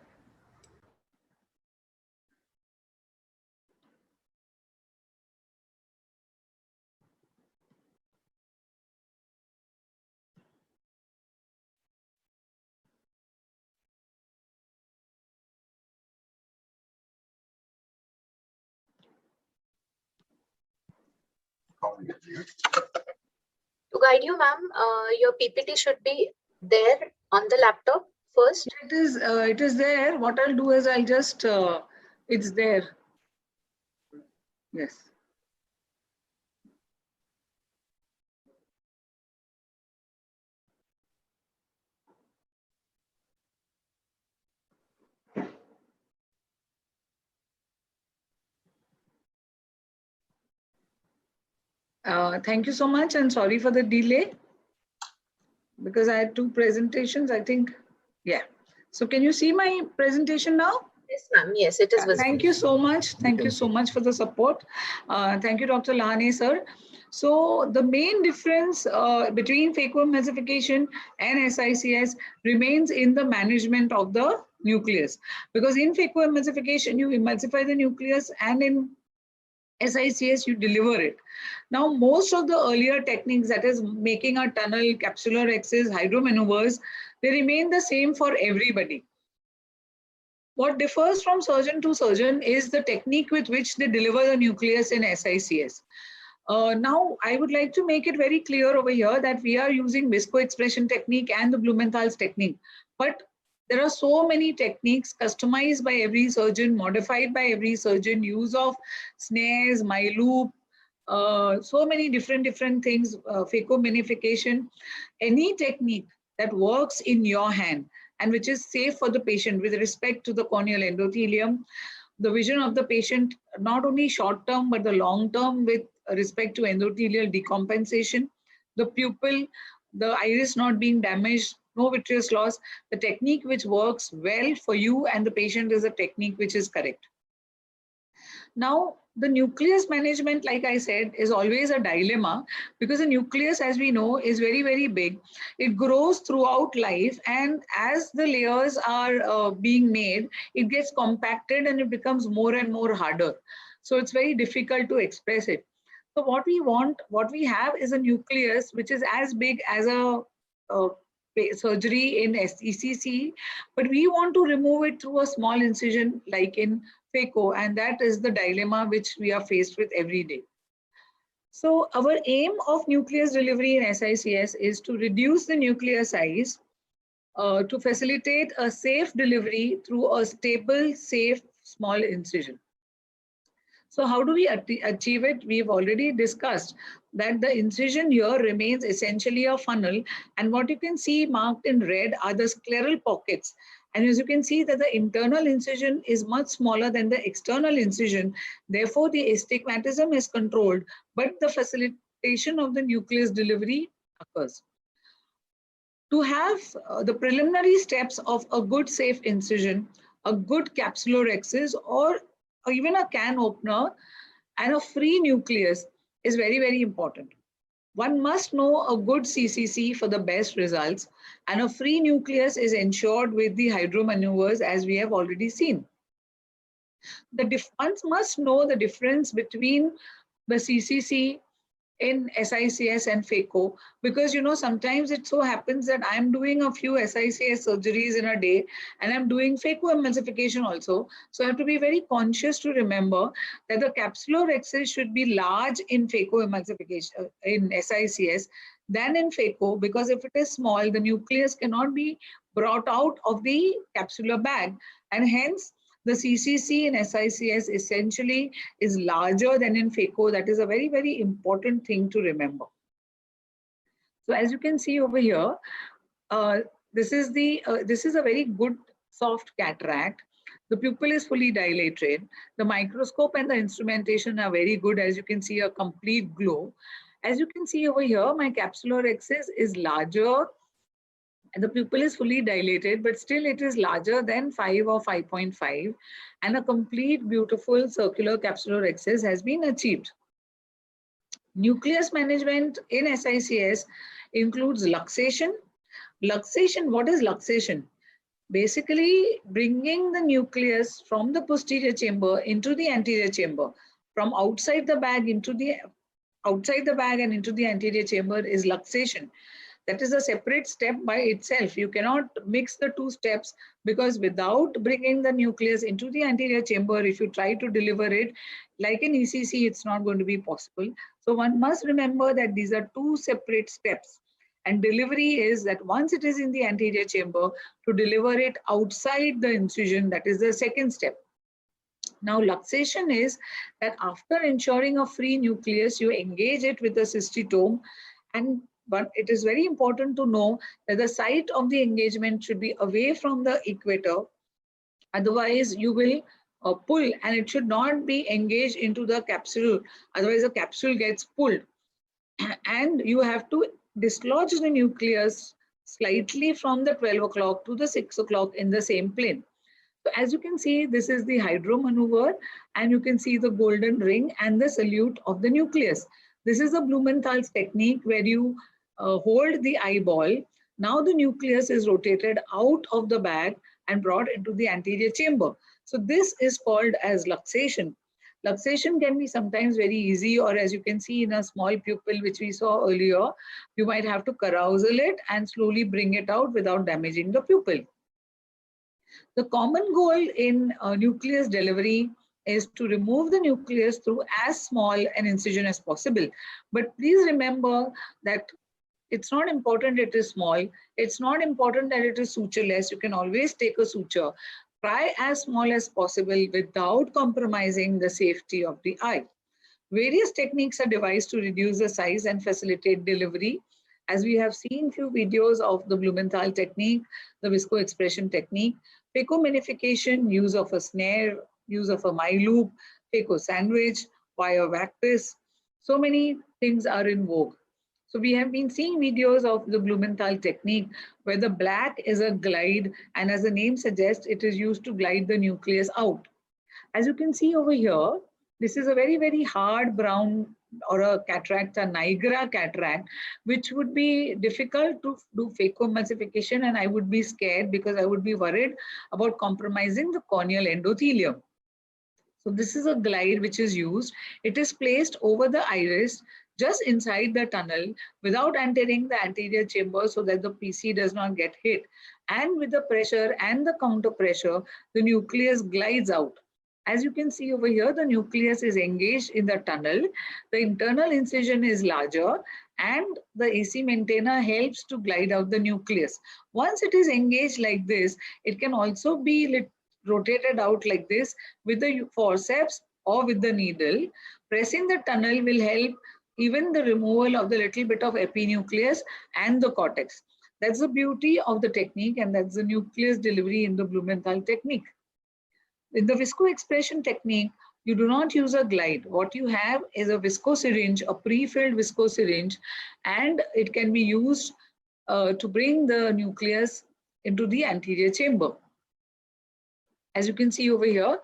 To guide you, ma'am, your PPT should be there on the laptop first. It is there. What I'll do is I'll just, it's there. Yes. Thank you so much, and sorry for the delay because I had two presentations, I think. Yeah. So can you see my presentation now? Yes, ma'am. Yes, it is visible. Thank you so much. Thank you so much for the support. Thank you, Dr. Lahane, sir. So the main difference between phacoemulsification and SICS remains in the management of the nucleus. Because in phacoemulsification, you emulsify the nucleus, and in SICS, you deliver it. Now, most of the earlier techniques, that is making a tunnel, capsular access, hydromaneuvers, they remain the same for everybody. What differs from surgeon to surgeon is the technique with which they deliver the nucleus in SICS. Now, I would like to make it very clear over here that we are using viscoexpression technique and the Blumenthal's technique. But there are so many techniques customized by every surgeon, modified by every surgeon, use of snares, MyLoop, so many different things, phacominification. Any technique that works in your hand and which is safe for the patient with respect to the corneal endothelium, the vision of the patient, not only short term, but the long term with respect to endothelial decompensation, the pupil, the iris not being damaged, no vitreous loss, the technique which works well for you and the patient is a technique which is correct. Now, the nucleus management, like I said, is always a dilemma because the nucleus, as we know, is very, very big. It grows throughout life, and as the layers are being made, it gets compacted and it becomes more and more harder. So it's very difficult to express it. So what we want, what we have is a nucleus which is as big as a surgery in ECC, but we want to remove it through a small incision like in phaco, and that is the dilemma which we are faced with every day. So our aim of nucleus delivery in SICS is to reduce the nuclear size to facilitate a safe delivery through a stable, safe, small incision. So how do we achieve it? We've already discussed that the incision here remains essentially a funnel, and what you can see marked in red are the scleral pockets. And as you can see that the internal incision is much smaller than the external incision. Therefore, the astigmatism is controlled, but the facilitation of the nucleus delivery occurs. To have the preliminary steps of a good safe incision, a good capsulorhexis, or even a can opener and a free nucleus is very, very important. One must know a good CCC for the best results, and a free nucleus is ensured with the hydromaneuvers, as we have already seen. One must know the difference between the CCC in SICS and phaco, because sometimes it so happens that I'm doing a few SICS surgeries in a day and I'm doing phaco emulsification also. So I have to be very conscious to remember that the capsulorhexis should be large in phaco emulsification in SICS than in phaco, because if it is small, the nucleus cannot be brought out of the capsular bag, and hence the CCC in SICS essentially is larger than in phaco. That is a very, very important thing to remember. So as you can see over here, this is a very good soft cataract. The pupil is fully dilated. The microscope and the instrumentation are very good. As you can see, a complete glow. As you can see over here, my capsulorhexis is larger. And the pupil is fully dilated, but still it is larger than 5 or 5.5, and a complete beautiful circular capsulorhexis has been achieved. Nucleus management in SICS includes luxation. Luxation, what is luxation? Basically bringing the nucleus from the posterior chamber into the anterior chamber, from outside the bag and into the anterior chamber is luxation. That is a separate step by itself. You cannot mix the two steps, because without bringing the nucleus into the anterior chamber, if you try to deliver it like an ECC, it's not going to be possible. So one must remember that these are two separate steps. And delivery is that once it is in the anterior chamber, to deliver it outside the incision, that is the second step. Now, luxation is that after ensuring a free nucleus, you engage it with a cystitome, but it is very important to know that the site of the engagement should be away from the equator. Otherwise, you will pull, and it should not be engaged into the capsule. Otherwise, the capsule gets pulled. And you have to dislodge the nucleus slightly from the 12 o'clock to the 6 o'clock in the same plane. So as you can see, this is the hydro maneuver, and you can see the golden ring and the salute of the nucleus. This is a Blumenthal's technique where you hold the eyeball. Now the nucleus is rotated out of the bag and brought into the anterior chamber. So this is called as luxation. Luxation can be sometimes very easy, or as you can see in a small pupil which we saw earlier, you might have to carousel it and slowly bring it out without damaging the pupil. The common goal in nucleus delivery is to remove the nucleus through as small an incision as possible. But please remember that it's not important it is small. It's not important that it is sutureless. You can always take a suture. Try as small as possible without compromising the safety of the eye. Various techniques are devised to reduce the size and facilitate delivery. As we have seen few videos of the Blumenthal technique, the visco expression technique, phaco minification, use of a snare, use of a my-loop, phaco sandwich, wire Vactis. So many things are in vogue. So we have been seeing videos of the Blumenthal technique where the black is a glide, and as the name suggests, it is used to glide the nucleus out. As you can see over here, this is a very, very hard brown or a cataract, a Niagara cataract, which would be difficult to do phacoemulsification, and I would be scared because I would be worried about compromising the corneal endothelium. So this is a glide which is used. It is placed over the iris just inside the tunnel without entering the anterior chamber so that the PC does not get hit. And with the pressure and the counter pressure, the nucleus glides out. As you can see over here, the nucleus is engaged in the tunnel. The internal incision is larger and the AC maintainer helps to glide out the nucleus. Once it is engaged like this, it can also be rotated out like this with the forceps or with the needle. Pressing the tunnel will help even the removal of the little bit of epinucleus and the cortex. That's the beauty of the technique, and that's the nucleus delivery in the Blumenthal technique. In the visco-expression technique, you do not use a glide. What you have is a viscosyringe, a pre-filled viscosyringe, and it can be used to bring the nucleus into the anterior chamber. As you can see over here,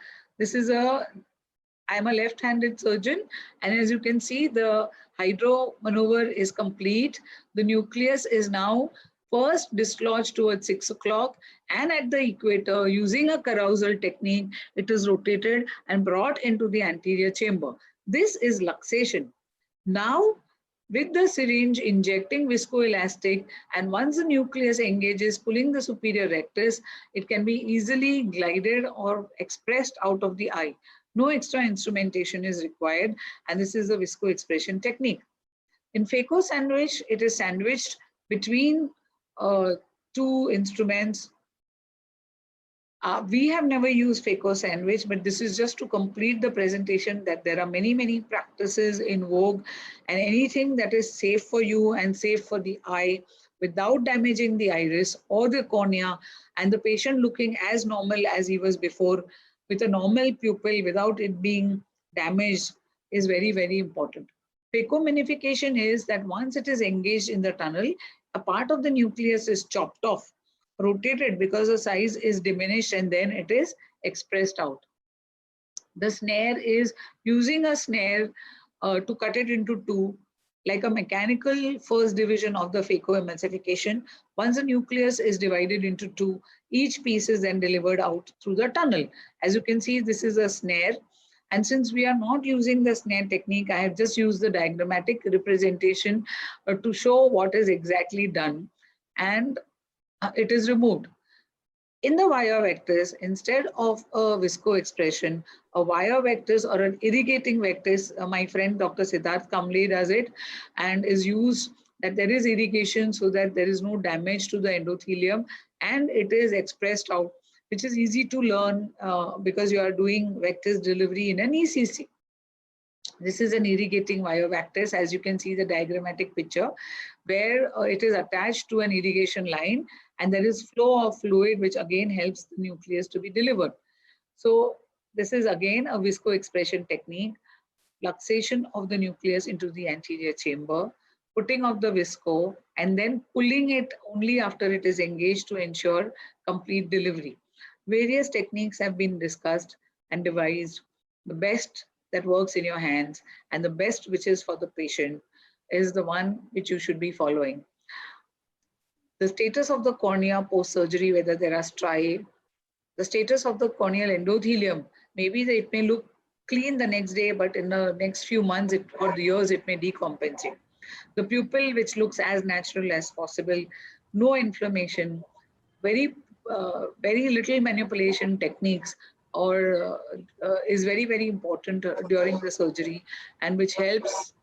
I'm a left-handed surgeon, and as you can see, the hydro maneuver is complete. The nucleus is now first dislodged towards 6 o'clock, and at the equator, using a carousal technique, it is rotated and brought into the anterior chamber. This is luxation. Now, with the syringe injecting viscoelastic, and once the nucleus engages, pulling the superior rectus, it can be easily glided or expressed out of the eye. No extra instrumentation is required, and this is the visco-expression technique. In phaco sandwich, it is sandwiched between two instruments. We have never used phaco sandwich, but this is just to complete the presentation that there are many, many practices in vogue, and anything that is safe for you and safe for the eye without damaging the iris or the cornea, and the patient looking as normal as he was before with a normal pupil without it being damaged is very, very important. Phacominification is that once it is engaged in the tunnel, a part of the nucleus is chopped off, rotated because the size is diminished, and then it is expressed out. The snare is using a snare to cut it into two, like a mechanical first division of the phacoemulsification. Once the nucleus is divided into two, each piece is then delivered out through the tunnel. As you can see, this is a snare. And since we are not using the snare technique, I have just used the diagrammatic representation to show what is exactly done. And it is removed. In the wire vectors, instead of a visco expression, a wire vectors or an irrigating vectors, my friend Dr. Siddharth Kamble does it, and is used that there is irrigation so that there is no damage to the endothelium, and it is expressed out, which is easy to learn because you are doing vectors delivery in an ECC. This is an irrigating wire vectors, as you can see the diagrammatic picture, where it is attached to an irrigation line, and there is flow of fluid, which again helps the nucleus to be delivered. So this is again a visco expression technique, luxation of the nucleus into the anterior chamber, putting of the visco, and then pulling it only after it is engaged to ensure complete delivery. Various techniques have been discussed and devised. The best that works in your hands and the best which is for the patient is the one which you should be following. The status of the cornea post-surgery, whether there are striae, the status of the corneal endothelium, maybe it may look clean the next day, but in the next few months or years, it may decompensate. The pupil, which looks as natural as possible, no inflammation, very little manipulation techniques, or is very, very important during the surgery, and which helps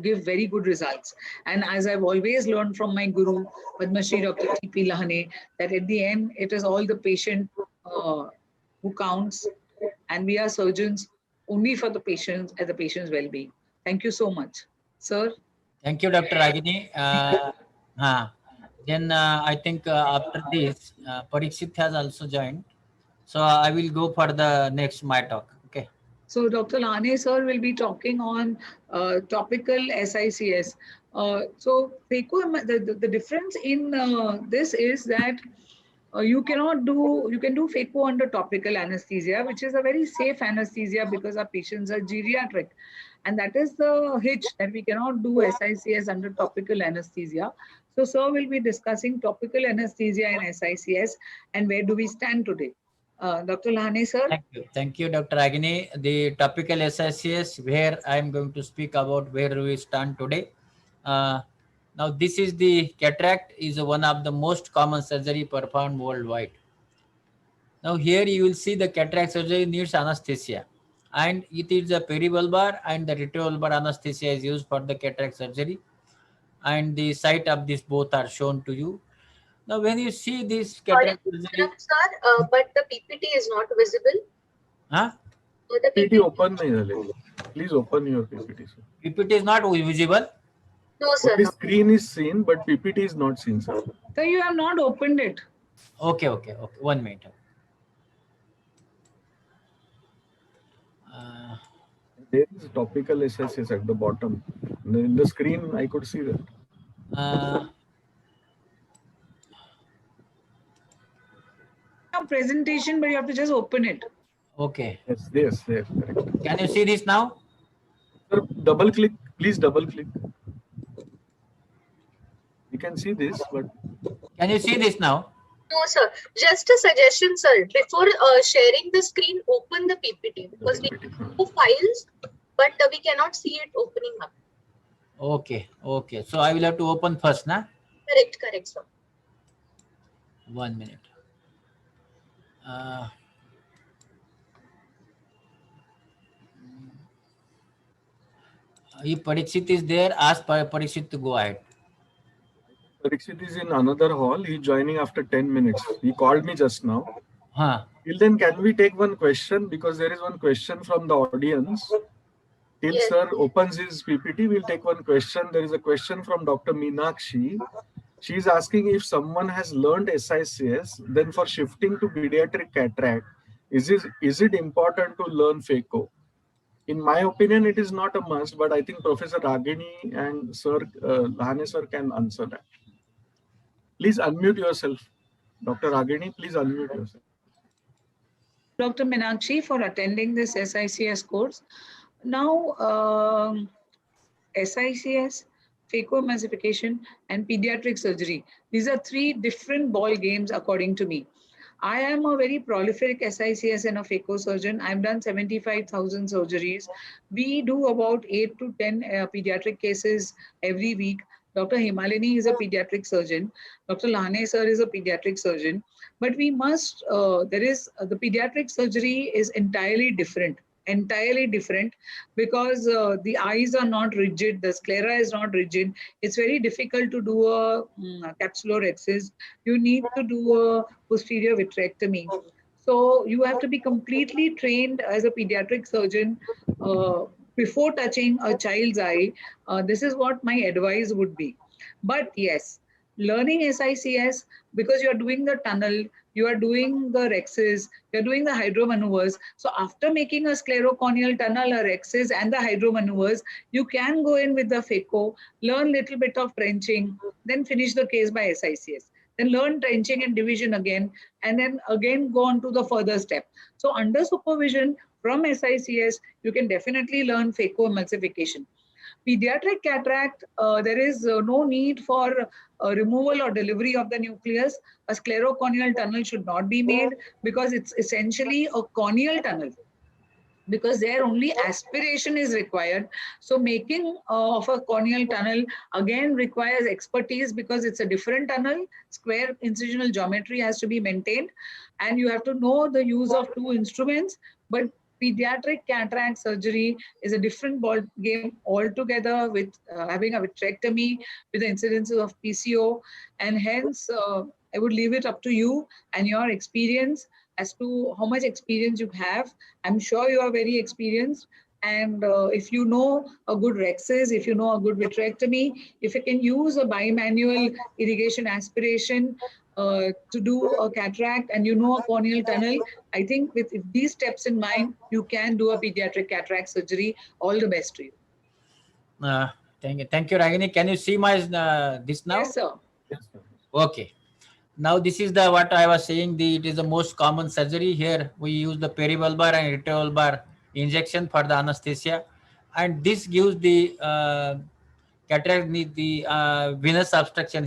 give very good results. And as I've always learned from my guru, Padma Shri Dr. T.P. Lahane, that at the end, it is all the patient who counts, and we are surgeons only for the patients and the patient's well-being. Thank you so much. Sir? Thank you, Dr. Ragini. Then I think after this, Parikshit has also joined. So I will go for the next my talk. Okay. So Dr. Lahane sir will be talking on topical SICS. So the difference in this is that You can do phaco under topical anesthesia, which is a very safe anesthesia because our patients are geriatric. And that is the hitch, that we cannot do SICS under topical anesthesia. So sir will be discussing topical anesthesia and SICS and where do we stand today. Dr. Lahane sir. Thank you, Dr. Ragini. The topical SICS, where I am going to speak about where we stand today. Now, this is the cataract is one of the most common surgery performed worldwide. Now, here you will see the cataract surgery needs anesthesia, and it is a peribulbar and the retrobulbar anesthesia is used for the cataract surgery, and the site of this both are shown to you. Now, when you see this cataract surgery, Sir, but the PPT is not visible. huh? The PPT open nahi zale. Please open your PPT. Sir. PPT is not visible. No, sir. Only No. screen is seen, but PPT is not seen, sir. So you have not opened it. Okay. 1 minute. There is topical SSS at the bottom. In the screen, I could see that. Presentation, but you have to just open it. Okay. Yes, there. Correct. Can you see this now? Sir, double click. Please double click. You can see this, but Can you see this now? No, sir. Just a suggestion, sir. Before sharing the screen, open the PPT because we have files, but we cannot see it opening up. Okay. So I will have to open first, na? Correct, sir. 1 minute. If Parikshit is there, ask Parikshit to go ahead. Parikshit is in another hall. He's joining after 10 minutes. He called me just now. Huh. Till then, can we take one question? Because there is one question from the audience. Till Yes. sir opens his PPT, we'll take one question. There is a question from Dr. Meenakshi. She is asking if someone has learned SICS, then for shifting to pediatric cataract, is it important to learn phaco? In my opinion, it is not a must, but I think Professor Ragini and Sir Lahane sir can answer that. Please unmute yourself. Dr. Ragini, please unmute yourself. Dr. Meenakshi for attending this SICS course. Now, SICS, phacoemulsification, and pediatric surgery. These are three different ball games according to me. I am a very prolific SICS and a phaco surgeon. I've done 75,000 surgeries. We do about 8 to 10 pediatric cases every week. Dr. Himalini is a pediatric surgeon. Dr. Lahane sir is a pediatric surgeon. But we must, the pediatric surgery is entirely different because the eyes are not rigid, the sclera is not rigid. It's very difficult to do a capsulorhexis. You need to do a posterior vitrectomy. So you have to be completely trained as a pediatric surgeon before touching a child's eye. This is what my advice would be. But yes, learning SICS, because you're doing the tunnel, you are doing the rhexis, you're doing the hydromaneuvers. So after making a sclerocorneal tunnel, a rhexis and the hydromaneuvers, you can go in with the phaco, learn little bit of trenching, then finish the case by SICS. Then learn trenching and division again, and then again go on to the further step. So under supervision from SICS, you can definitely learn phacoemulsification. Pediatric cataract, there is no need for removal or delivery of the nucleus. A sclerocorneal tunnel should not be made because it's essentially a corneal tunnel, because there only aspiration is required. So making of a corneal tunnel again requires expertise because it's a different tunnel. Square incisional geometry has to be maintained, and you have to know the use of two instruments. But pediatric cataract surgery is a different ball game altogether, with having a vitrectomy, with the incidences of PCO, and hence I would leave it up to you and your experience as to how much experience you have. I'm sure you are very experienced. And if you know a good rhexis, if you know a good vitrectomy, if you can use a bimanual irrigation aspiration to do a cataract, and you know a corneal tunnel, I think with these steps in mind, you can do a pediatric cataract surgery. All the best to you. Thank you, Ragini. Can you see my this now? Yes, sir. Yes, sir. Okay. Now this is the what I was saying. It is the most common surgery. Here we use the perivulvar and retrobulbar injection for the anesthesia, and this gives the cataract, the venous obstruction,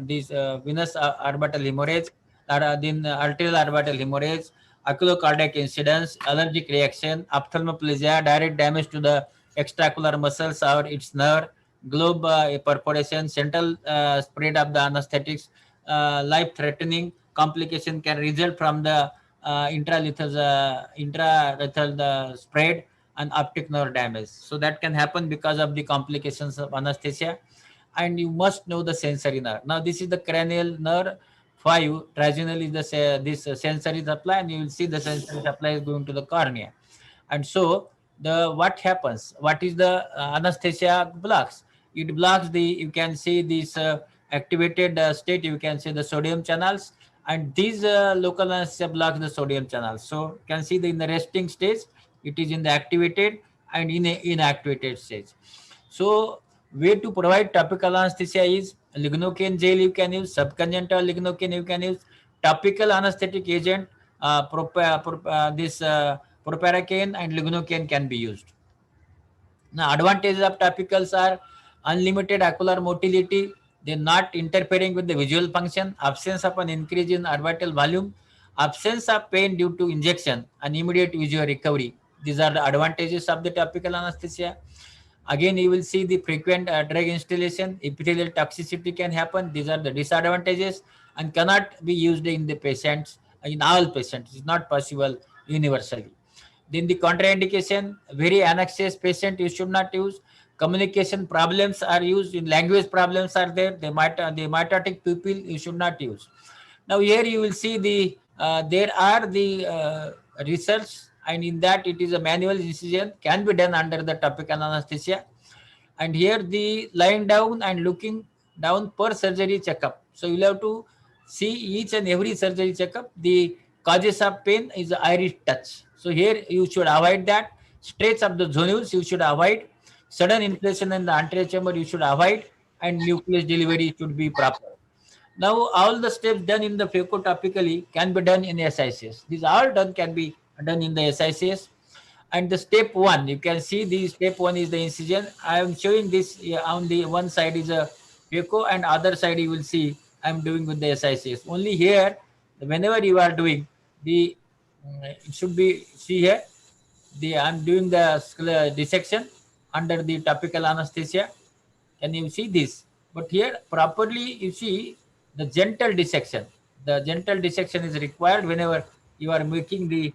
this venous arterial hemorrhage, then arterial arterial hemorrhage, oculocardiac incidence, allergic reaction, ophthalmoplegia, direct damage to the extraocular muscles or its nerve, globe perforation, central spread of the anesthetics, life-threatening complication can result from the intralethal spread and optic nerve damage. So that can happen because of the complications of anesthesia. And you must know the sensory nerve. Now this is the cranial nerve 5. Trigeminal is this sensory supply, and you will see the sensory supply is going to the cornea. And so the what happens? What is the anesthesia blocks? It blocks the, you can see this activated state. You can see the sodium channels, and these local anesthesia blocks the sodium channels. So you can see in the resting stage, it is in the activated and in a inactivated stage. So way to provide topical anesthesia is lignocaine gel you can use, subconjunctival lignocaine you can use, topical anesthetic agent, proparacaine and lignocaine can be used. Now advantages of topicals are unlimited ocular motility, they're not interfering with the visual function, absence of an increase in orbital volume, absence of pain due to injection, and immediate visual recovery. These are the advantages of the topical anesthesia. Again, you will see the frequent drug installation, epithelial toxicity can happen. These are the disadvantages and cannot be used in the patients, in all patients. It's not possible universally. Then the contraindication, very anxious patient you should not use. Communication problems are used, in language problems are there. The mitotic pupil you should not use. Now here you will see the there are the research, and in that it is a manual incision can be done under the topical anesthesia. And here the lying down and looking down per surgery checkup. So you'll have to see each and every surgery checkup. The causes of pain is the iris touch. So here you should avoid that. Stretch of the zonules you should avoid. Sudden inflation in the anterior chamber you should avoid, and nucleus delivery should be proper. Now all the steps done in the phaco-topically can be done in SICS. These all can be done in the SICS. And the step 1, you can see the step 1 is the incision. I am showing this on the one side is a phaco, and other side you will see I am doing with the SICS. Only here, whenever you are doing the, it should be, see here, I am doing the dissection under the topical anesthesia. Can you see this? But here properly you see the gentle dissection. The gentle dissection is required whenever you are making the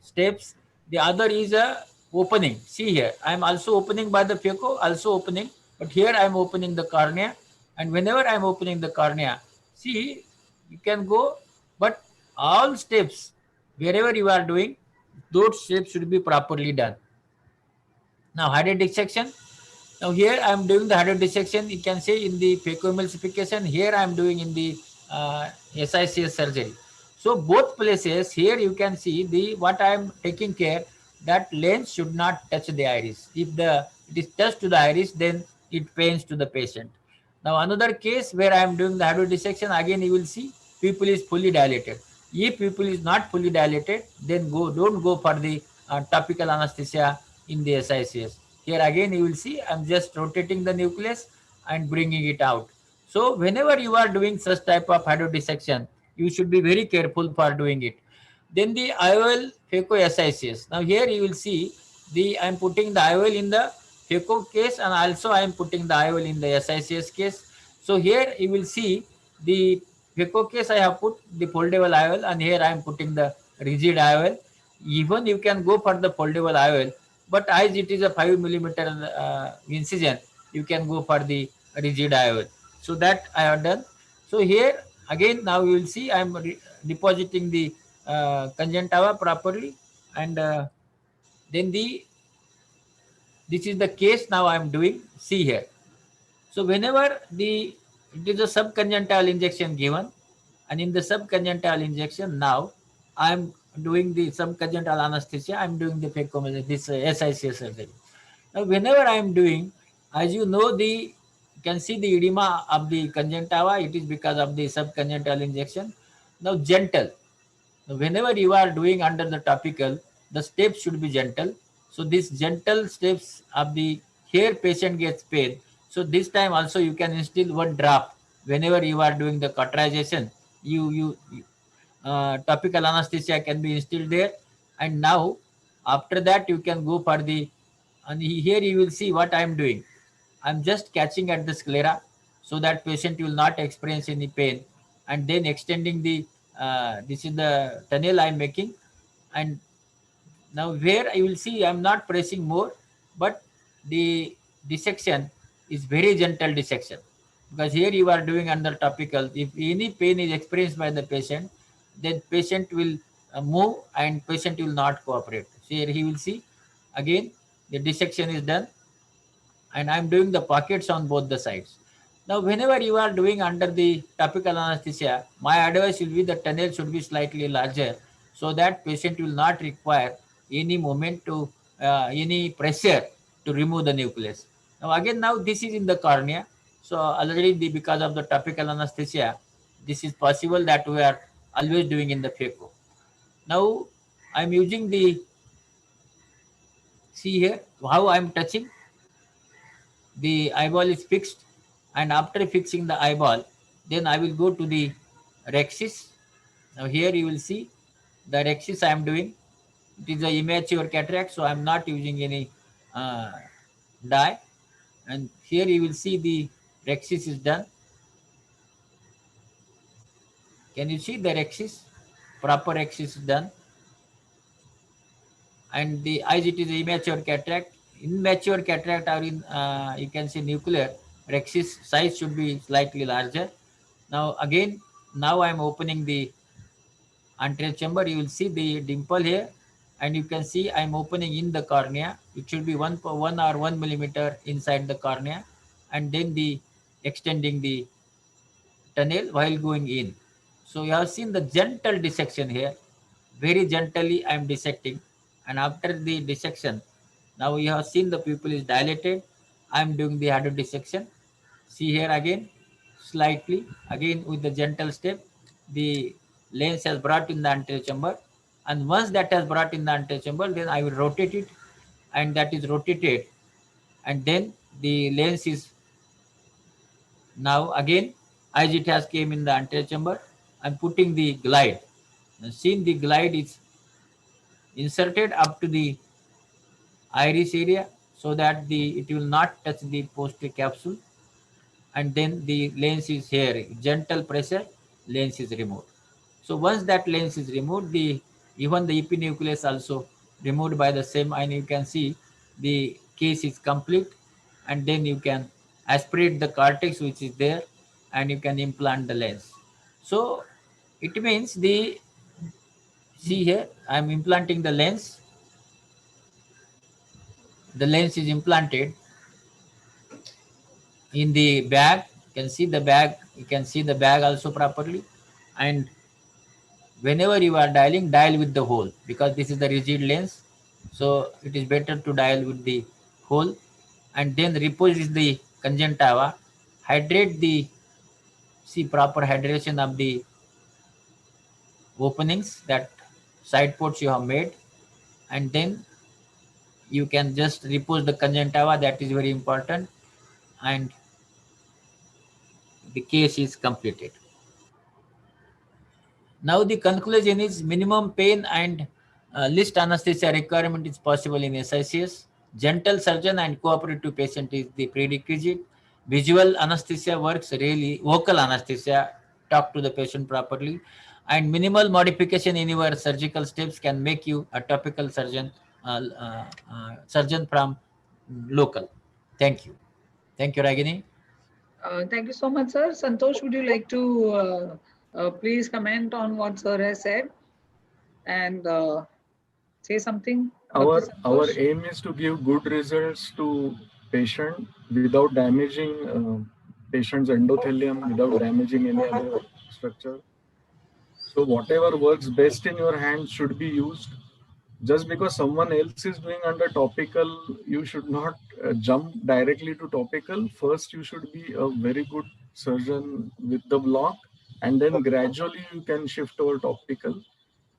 steps. The other is a opening. See here, I am also opening by the phaco, also opening, but here I am opening the cornea. And whenever I am opening the cornea, see, you can go, but all steps, wherever you are doing, those steps should be properly done. Now, hydroid dissection. Now here I am doing the hydroid dissection. You can say in the phacoemulsification. Here I am doing in the SICS surgery. So both places here you can see the what I am taking care that lens should not touch the iris. If it is touched to the iris, then it pains to the patient. Now another case where I am doing the hydroid dissection, again you will see pupil is fully dilated. If pupil is not fully dilated, then don't go for the topical anesthesia in the SICS. Here again you will see I am just rotating the nucleus and bringing it out. So whenever you are doing such type of hydroid dissection, you should be very careful for doing it. Then the IOL phaco SICS. Now here you will see I am putting the IOL in the phaco case, and also I am putting the IOL in the SICS case. So here you will see the phaco case I have put the foldable IOL, and here I am putting the rigid IOL. Even you can go for the foldable IOL, but as it is a 5 millimeter incision, you can go for the rigid IOL. So that I have done. So here again now you will see I am depositing the conjunctiva properly, and then this is the case now I am doing. See here. So whenever it is a subconjunctival injection given, and in the subconjunctival injection now I am doing the subconjunctival anesthesia, I am doing the phacoemulsification, this SICS surgery. Now whenever I am doing, as you know, the You can see the edema of the conjunctiva. It is because of the subconjunctival injection. Now gentle. Now, whenever you are doing under the topical, the steps should be gentle. So these gentle steps of the here patient gets pain. So this time also you can instill one drop whenever you are doing the cauterization. Topical anesthesia can be instilled there, and now after that you can go for the, and here you will see what I am doing. I'm just catching at the sclera so that patient will not experience any pain, and then extending the this is the tunnel I'm making. And now where I will see I'm not pressing more, but the dissection is very gentle dissection, because here you are doing under topical. If any pain is experienced by the patient, then patient will move and patient will not cooperate. So here he will see again the dissection is done, and I'm doing the pockets on both the sides. Now, whenever you are doing under the topical anesthesia, my advice will be the tunnel should be slightly larger, so that patient will not require any movement to any pressure to remove the nucleus. Now, again, now this is in the cornea. So already because of the topical anesthesia, this is possible that we are always doing in the phaco. Now, I'm using the, see here how I'm touching. The eyeball is fixed, and after fixing the eyeball, then I will go to the rhexis. Now here you will see the rhexis I am doing. It is a immature cataract, so I am not using any dye. And here you will see the rhexis is done. Can you see the rhexis? Proper rhexis is done. And the eyes, it is immature cataract. Immature cataract, or in you can say nuclear, rhexis size should be slightly larger. Now again, now I am opening the anterior chamber. You will see the dimple here, and you can see I am opening in the cornea. It should be 1 or 1 millimeter inside the cornea, and then the extending the tunnel while going in. So you have seen the gentle dissection here. Very gently I am dissecting, and after the dissection, now you have seen the pupil is dilated. I am doing the hado dissection. See here again, slightly, again with the gentle step, the lens has brought in the anterior chamber, and once that has brought in the anterior chamber, then I will rotate it, and that is rotated, and then the lens is now again, as it has came in the anterior chamber, I'm putting the glide. Now, seeing the glide is inserted up to the iris area, so that it will not touch the posterior capsule, and then the lens is here, gentle pressure, lens is removed. So once that lens is removed, even the epinucleus also removed by the same, and you can see the case is complete, and then you can aspirate the cortex which is there, and you can implant the lens. So it means see here, I am implanting the lens. The lens is implanted in the bag. You can see the bag. You can see the bag also properly. And whenever you are dialing, dial with the hole, because this is the rigid lens. So it is better to dial with the hole. And then repose is the conjunctiva. Hydrate the, see proper hydration of the openings, that side ports you have made. And then you can just repose the conjunctiva. That is very important. And the case is completed. Now the conclusion is minimum pain and least anesthesia requirement is possible in SICS. Gentle surgeon and cooperative patient is the prerequisite. Visual anesthesia works really. Vocal anesthesia, talk to the patient properly. And minimal modification in your surgical steps can make you a topical surgeon, surgeon from local. Thank you. Thank you, Ragini. Thank you so much, sir. Santosh, would you like to please comment on what sir has said and say something? Our Dr. Santosh? aim is to give good results to patient without damaging patient's endothelium, without damaging any other structure. So whatever works best in your hands should be used. Just because someone else is doing under topical, you should not jump directly to topical. First, you should be a very good surgeon with the block, and then gradually you can shift over topical.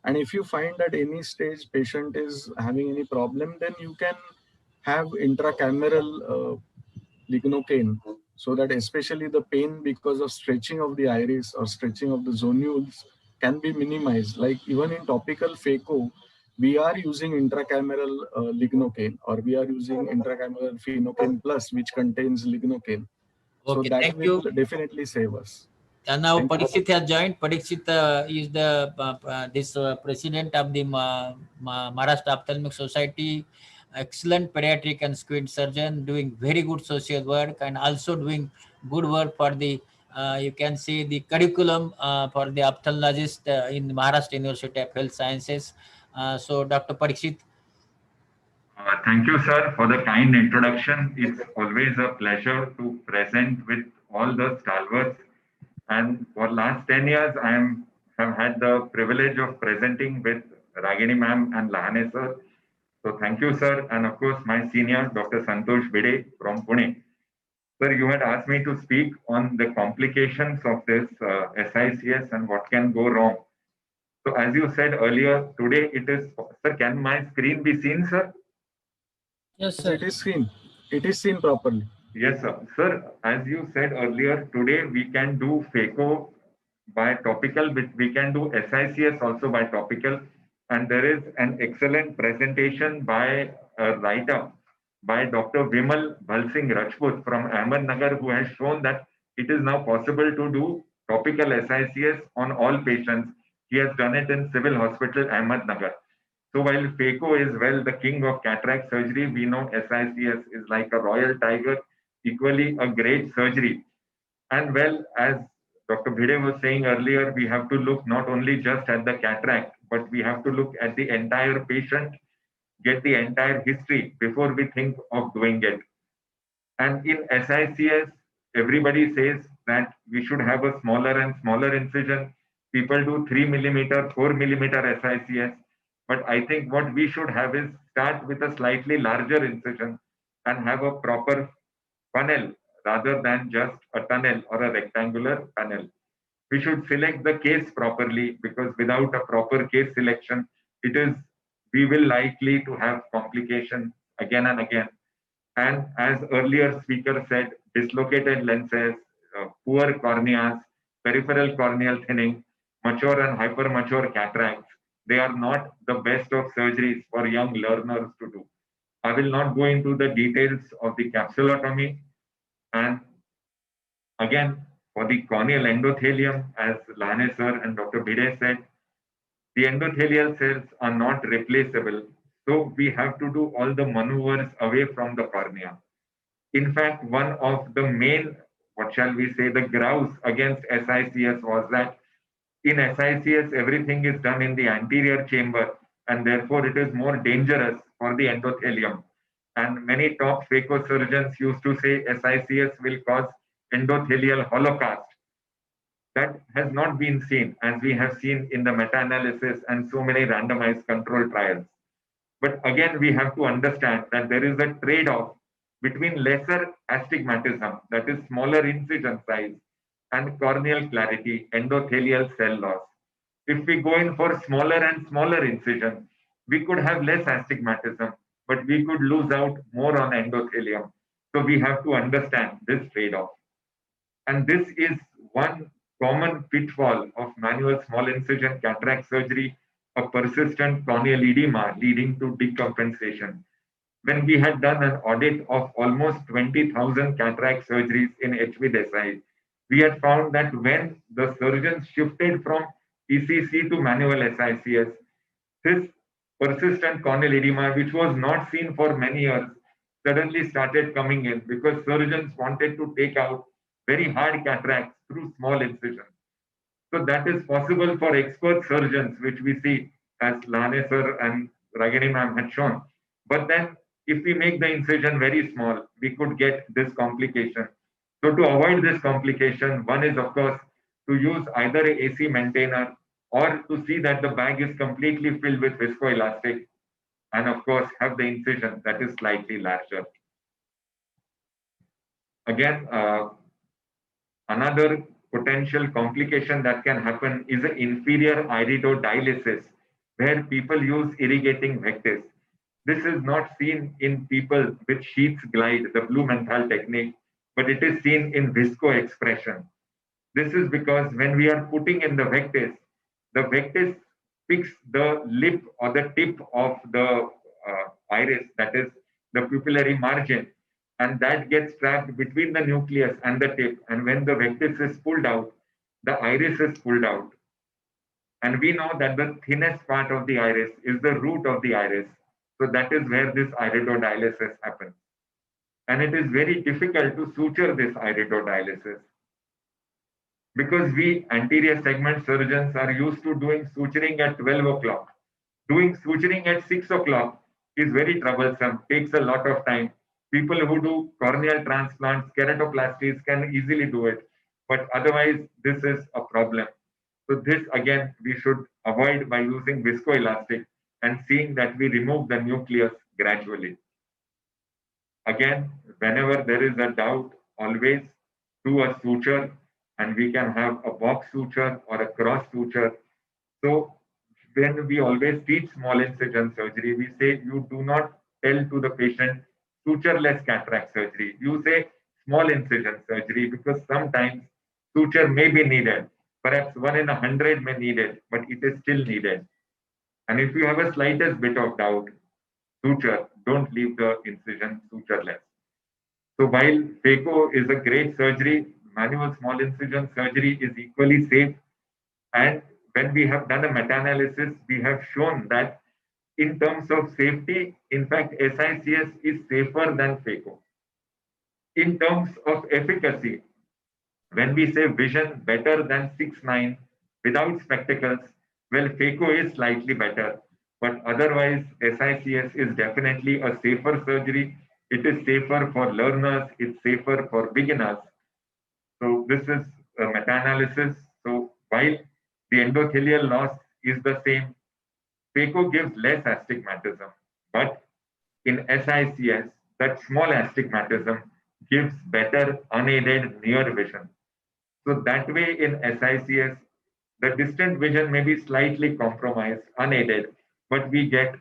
And if you find at any stage patient is having any problem, then you can have intracameral lignocaine, so that especially the pain because of stretching of the iris or stretching of the zonules can be minimized. Like even in topical phaco, we are using intracameral lignocaine, or we are using intracameral phenocaine plus, which contains lignocaine. So Okay, that thank you. will definitely save us. And now Thank you. Parikshit has joined. Parikshit is the president of the Maharashtra Ophthalmic Society. Excellent pediatric and squint surgeon, doing very good social work and also doing good work for the you can see the curriculum for the ophthalmologist in Maharashtra University of Health Sciences. So Dr. Parikshit. Thank you, sir, for the kind introduction. It's always a pleasure to present with all the stalwarts. And for last 10 years, have had the privilege of presenting with Ragini ma'am and Lahane sir. So thank you, sir. And of course, my senior, Dr. Santosh Bide from Pune. Sir, you had asked me to speak on the complications of this SICS and what can go wrong. So as you said earlier, today it is, sir, can my screen be seen, sir? Yes, sir. It is seen. It is seen properly. Yes, sir. Sir, as you said earlier, today we can do phaco by topical, but we can do SICS also by topical. And there is an excellent presentation by a writer by Dr. Vimal Bhalsingh Rajput from Ahmednagar, who has shown that it is now possible to do topical SICS on all patients. He has done it in Civil Hospital, Ahmednagar. So while phaco is, well, the king of cataract surgery, we know SICS is like a royal tiger, equally a great surgery. And well, as Dr. Bhide was saying earlier, we have to look not only just at the cataract, but we have to look at the entire patient, get the entire history before we think of doing it. And in SICS, everybody says that we should have a smaller and smaller incision. People do 3 millimeter, 4 millimeter SICS. But I think what we should have is start with a slightly larger incision and have a proper funnel rather than just a tunnel or a rectangular tunnel. We should select the case properly, because without a proper case selection, we will likely to have complications again and again. And as earlier speaker said, dislocated lenses, poor corneas, peripheral corneal thinning, mature and hypermature cataracts, they are not the best of surgeries for young learners to do. I will not go into the details of the capsulotomy. And again, for the corneal endothelium, as Lahane sir and Dr. Bhide said, the endothelial cells are not replaceable. So we have to do all the maneuvers away from the cornea. In fact, one of the main, what shall we say, the grouse against SICS was that in SICS, everything is done in the anterior chamber, and therefore it is more dangerous for the endothelium. And many top phaco surgeons used to say SICS will cause endothelial holocaust. That has not been seen, as we have seen in the meta-analysis and so many randomized control trials. But again, we have to understand that there is a trade-off between lesser astigmatism, that is smaller incision size, and corneal clarity, endothelial cell loss. If we go in for smaller and smaller incision, we could have less astigmatism, but we could lose out more on endothelium. So we have to understand this trade-off. And this is one common pitfall of manual small incision cataract surgery, a persistent corneal edema leading to decompensation. When we had done an audit of almost 20,000 cataract surgeries in HVDSI, we had found that when the surgeons shifted from ECC to manual SICS, this persistent corneal edema, which was not seen for many years, suddenly started coming in because surgeons wanted to take out very hard cataracts through small incisions. So that is possible for expert surgeons, which we see as Lahane sir and Ragini ma'am had shown. But then if we make the incision very small, we could get this complication. So to avoid this complication, one is of course to use either a AC maintainer or to see that the bag is completely filled with viscoelastic. and of course have the incision that is slightly larger. Again, another potential complication that can happen is an inferior iridodialysis, where people use irrigating vectors. This is not seen in people with Sheath's glide, the Blumenthal technique, but it is seen in visco expression. This is because when we are putting in the vectors fix the lip or the tip of the iris, that is the pupillary margin, and that gets trapped between the nucleus and the tip. And when the vectors is pulled out, the iris is pulled out. And we know that the thinnest part of the iris is the root of the iris. So that is where this iridodialysis happens. And it is very difficult to suture this iridodialysis, because we anterior segment surgeons are used to doing suturing at 12 o'clock. Doing suturing at 6 o'clock is very troublesome, takes a lot of time. People who do corneal transplants, keratoplasties can easily do it, but otherwise this is a problem. So this again, we should avoid by using viscoelastic and seeing that we remove the nucleus gradually. Again, whenever there is a doubt, always do a suture, and we can have a box suture or a cross suture. So when we always teach small incision surgery, we say you do not tell to the patient sutureless cataract surgery. You say small incision surgery, because sometimes suture may be needed. Perhaps 1 in 100 may need it, but it is still needed. And if you have a slightest bit of doubt, suture, don't leave the incision sutureless. So while phaco is a great surgery, manual small incision surgery is equally safe. And when we have done a meta-analysis, we have shown that in terms of safety, in fact, SICS is safer than phaco. In terms of efficacy, when we say vision better than 6/9 without spectacles, well, phaco is slightly better, but otherwise SICS is definitely a safer surgery. It is safer for learners, it's safer for beginners. So this is a meta-analysis. So while the endothelial loss is the same, phaco gives less astigmatism, but in SICS, that small astigmatism gives better unaided near vision. So that way in SICS, the distant vision may be slightly compromised, unaided, but we get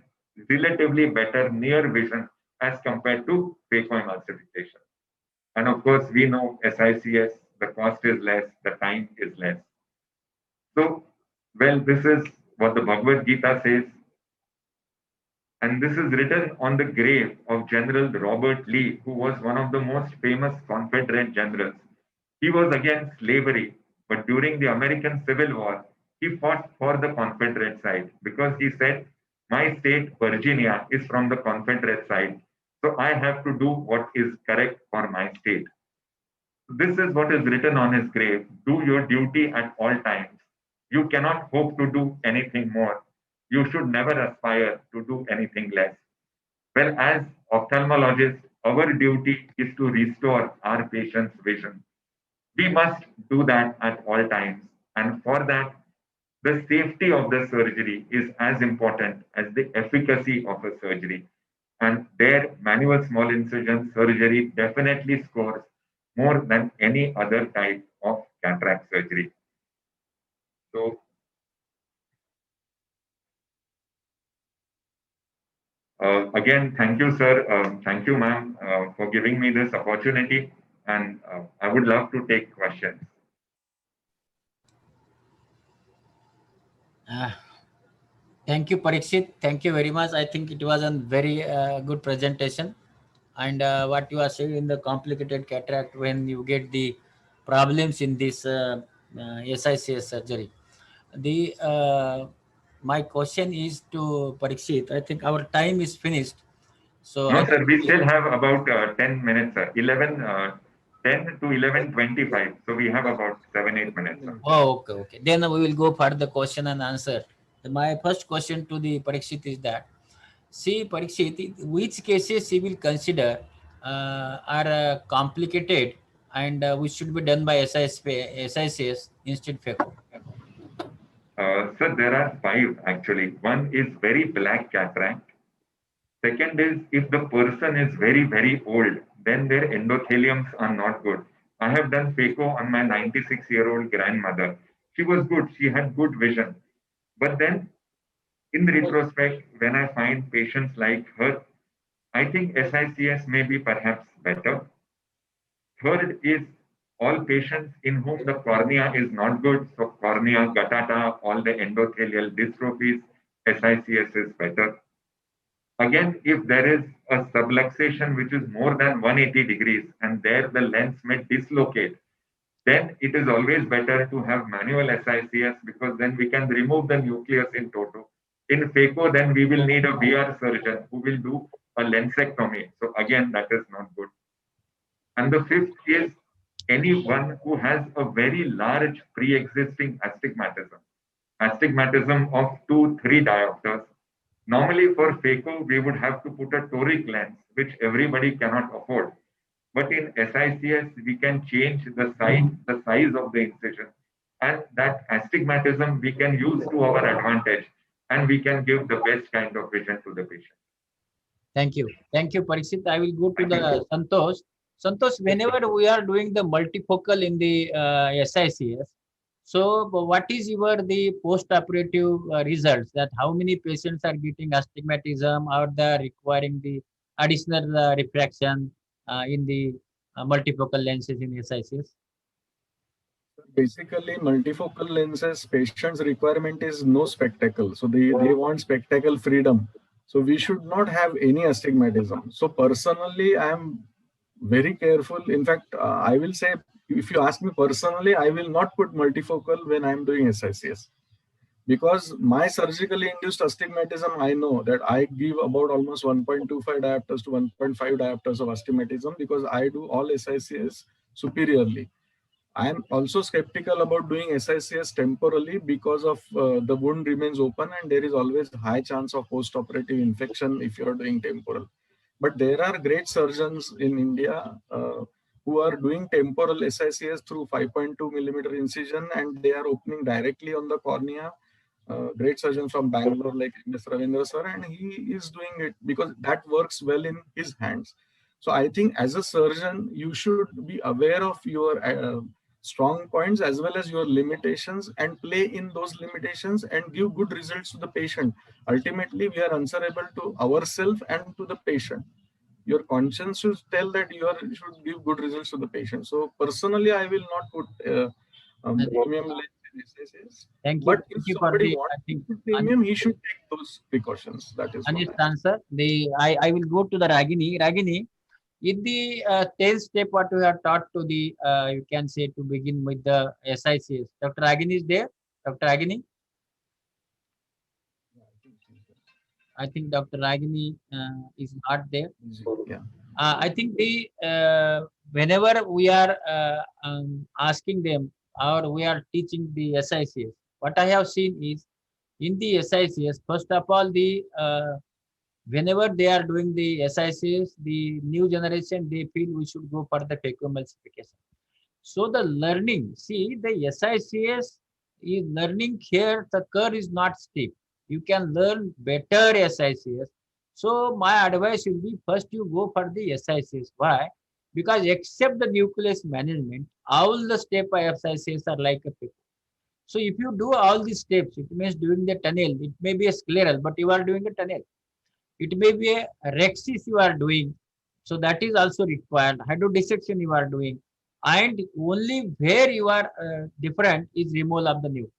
relatively better near vision as compared to phacoemulsification. And of course, we know SICS, the cost is less, the time is less. So, well, this is what the Bhagavad Gita says. And this is written on the grave of General Robert Lee, who was one of the most famous Confederate generals. He was against slavery, but during the American Civil War, he fought for the Confederate side because he said, my state, Virginia, is from the Confederate side. So I have to do what is correct for my state. This is what is written on his grave. Do your duty at all times. You cannot hope to do anything more. You should never aspire to do anything less. Well, as ophthalmologists, our duty is to restore our patient's vision. We must do that at all times. And for that, the safety of the surgery is as important as the efficacy of a surgery. And there, manual small incision surgery definitely scores more than any other type of cataract surgery. So, again, thank you, sir. Thank you, ma'am, for giving me this opportunity. And I would love to take questions. Thank you, Parikshit. Thank you very much. I think it was a very good presentation. And what you are saying in the complicated cataract, when you get the problems in this SICS surgery. My question is to Parikshit. I think our time is finished. So No, sir, we still have about 10 minutes, sir. 10 to 11:25. So we have about 7-8 minutes, sir. Oh, okay. Then we will go for the question and answer. My first question to the Parikshit is that, see, Parikshit, which cases he will consider are complicated and which should be done by SICS instead phaco? Sir, there are 5 actually. One is very black cataract. Second is if the person is very, very old, then their endotheliums are not good. I have done phaco on my 96-year-old grandmother. She was good. She had good vision. But then in retrospect, when I find patients like her, I think SICS may be perhaps better. Third is all patients in whom the cornea is not good, so cornea, guttata, all the endothelial dystrophies, SICS is better. Again, if there is a subluxation which is more than 180 degrees and there the lens may dislocate, then it is always better to have manual SICS because then we can remove the nucleus in toto. In phaco, then we will need a VR surgeon who will do a lensectomy. So again, that is not good. And the fifth is anyone who has a very large pre-existing astigmatism, astigmatism of 2-3 diopters. Normally for phaco, we would have to put a toric lens, which everybody cannot afford. But in SICS, we can change the size of the incision. And that astigmatism we can use to our advantage. And we can give the best kind of vision to the patient. Thank you. Thank you, Parikshit. I will go to the Santosh. Santosh, whenever we are doing the multifocal in the SICS, so what is the post-operative results, that how many patients are getting astigmatism or they are requiring the additional refraction in the multifocal lenses in SICS? Basically, multifocal lenses, patient's requirement is no spectacle. So they want spectacle freedom. So we should not have any astigmatism. So personally, I am very careful. In fact, I will say, if you ask me personally, I will not put multifocal when I'm doing SICS. Because my surgically induced astigmatism, I know that I give about almost 1.25 diopters to 1.5 diopters of astigmatism because I do all SICS superiorly. I am also skeptical about doing SICS temporally because of the wound remains open and there is always a high chance of post-operative infection if you are doing temporal. But there are great surgeons in India who are doing temporal SICS through 5.2 millimeter incision and they are opening directly on the cornea. Great surgeon from Bangalore like Mr. Ravindra sir, and he is doing it because that works well in his hands. So I think as a surgeon, you should be aware of your strong points as well as your limitations and play in those limitations and give good results to the patient. Ultimately, we are answerable to ourselves and to the patient. Your conscience should tell that you should give good results to the patient. So personally, I will not put premium lens in SICS. Thank you. But Thank if you for somebody the, wants I think, premium, he should take those precautions. That is honest what I answer. I will go to the Ragini. Ragini, in the 10th step, what we are taught to the, you can say to begin with the SICS. Dr. Ragini is there? Dr. Ragini? I think Dr. Ragini is not there. Yeah. I think whenever we are asking them or we are teaching the SICS, what I have seen is in the SICS, first of all, whenever they are doing the SICS, the new generation, they feel we should go for the phacoemulsification. So the learning, see the SICS is learning here, the curve is not steep. You can learn better SICS. So my advice will be first you go for the SICS. Why? Because except the nucleus management, all the step of SICS are like a phaco. So if you do all these steps, it means doing the tunnel, it may be a scleral, but you are doing a tunnel. It may be a rhexis you are doing. So that is also required. Hydrodissection you are doing. And only where you are different is removal of the nucleus.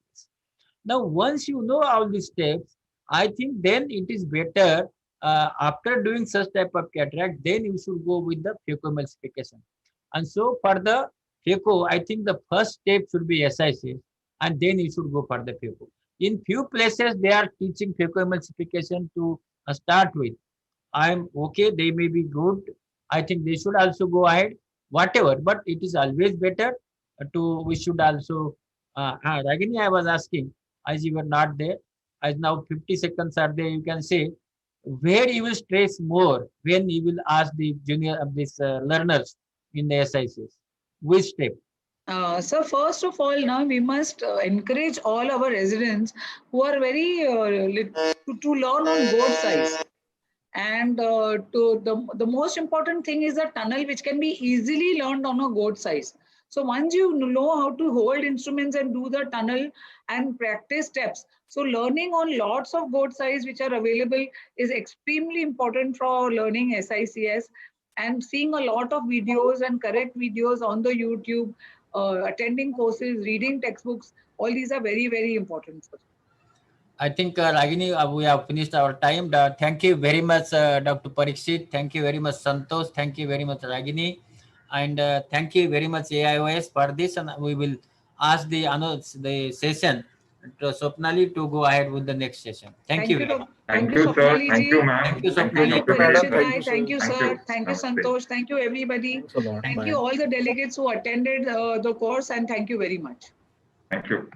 Now, once you know all these steps, I think then it is better after doing such type of cataract, then you should go with the phacoemulsification. And so for the phaco, I think the first step should be SICS, and then you should go for the phaco. In few places, they are teaching phacoemulsification to start with. I'm okay, they may be good. I think they should also go ahead, whatever, but it is always better we should also, Ragini, I was asking, as you were not there, as now 50 seconds are there, you can say, where you will stress more when you will ask the junior of these learners in the SICS? Which step? So first of all, now we must encourage all our residents who are very to learn on both sides. And the most important thing is a tunnel which can be easily learned on a goat size. So once you know how to hold instruments and do the tunnel and practice steps, so learning on lots of goat size which are available is extremely important for learning SICS, and seeing a lot of videos and correct videos on the YouTube, attending courses, reading textbooks, all these are very, very important. I think, Ragini, we have finished our time. Thank you very much, Dr. Parikshit. Thank you very much, Santosh. Thank you very much, Ragini. And thank you very much, AIOS, for this. And we will ask the session to Swapnali to go ahead with the next session. Thank you. Thank you, sir. Thank you, ma'am. Thank you, Thank Swapnali. you, Thank you, madam. Parikshit Thank bhai. you, sir. Thank you, Thank sir. you. Thank you, Namaste. Santosh. Thank you, everybody. Thanks a lot. Thank Bye. you, all the delegates who attended the course, and thank you very much. Thank you.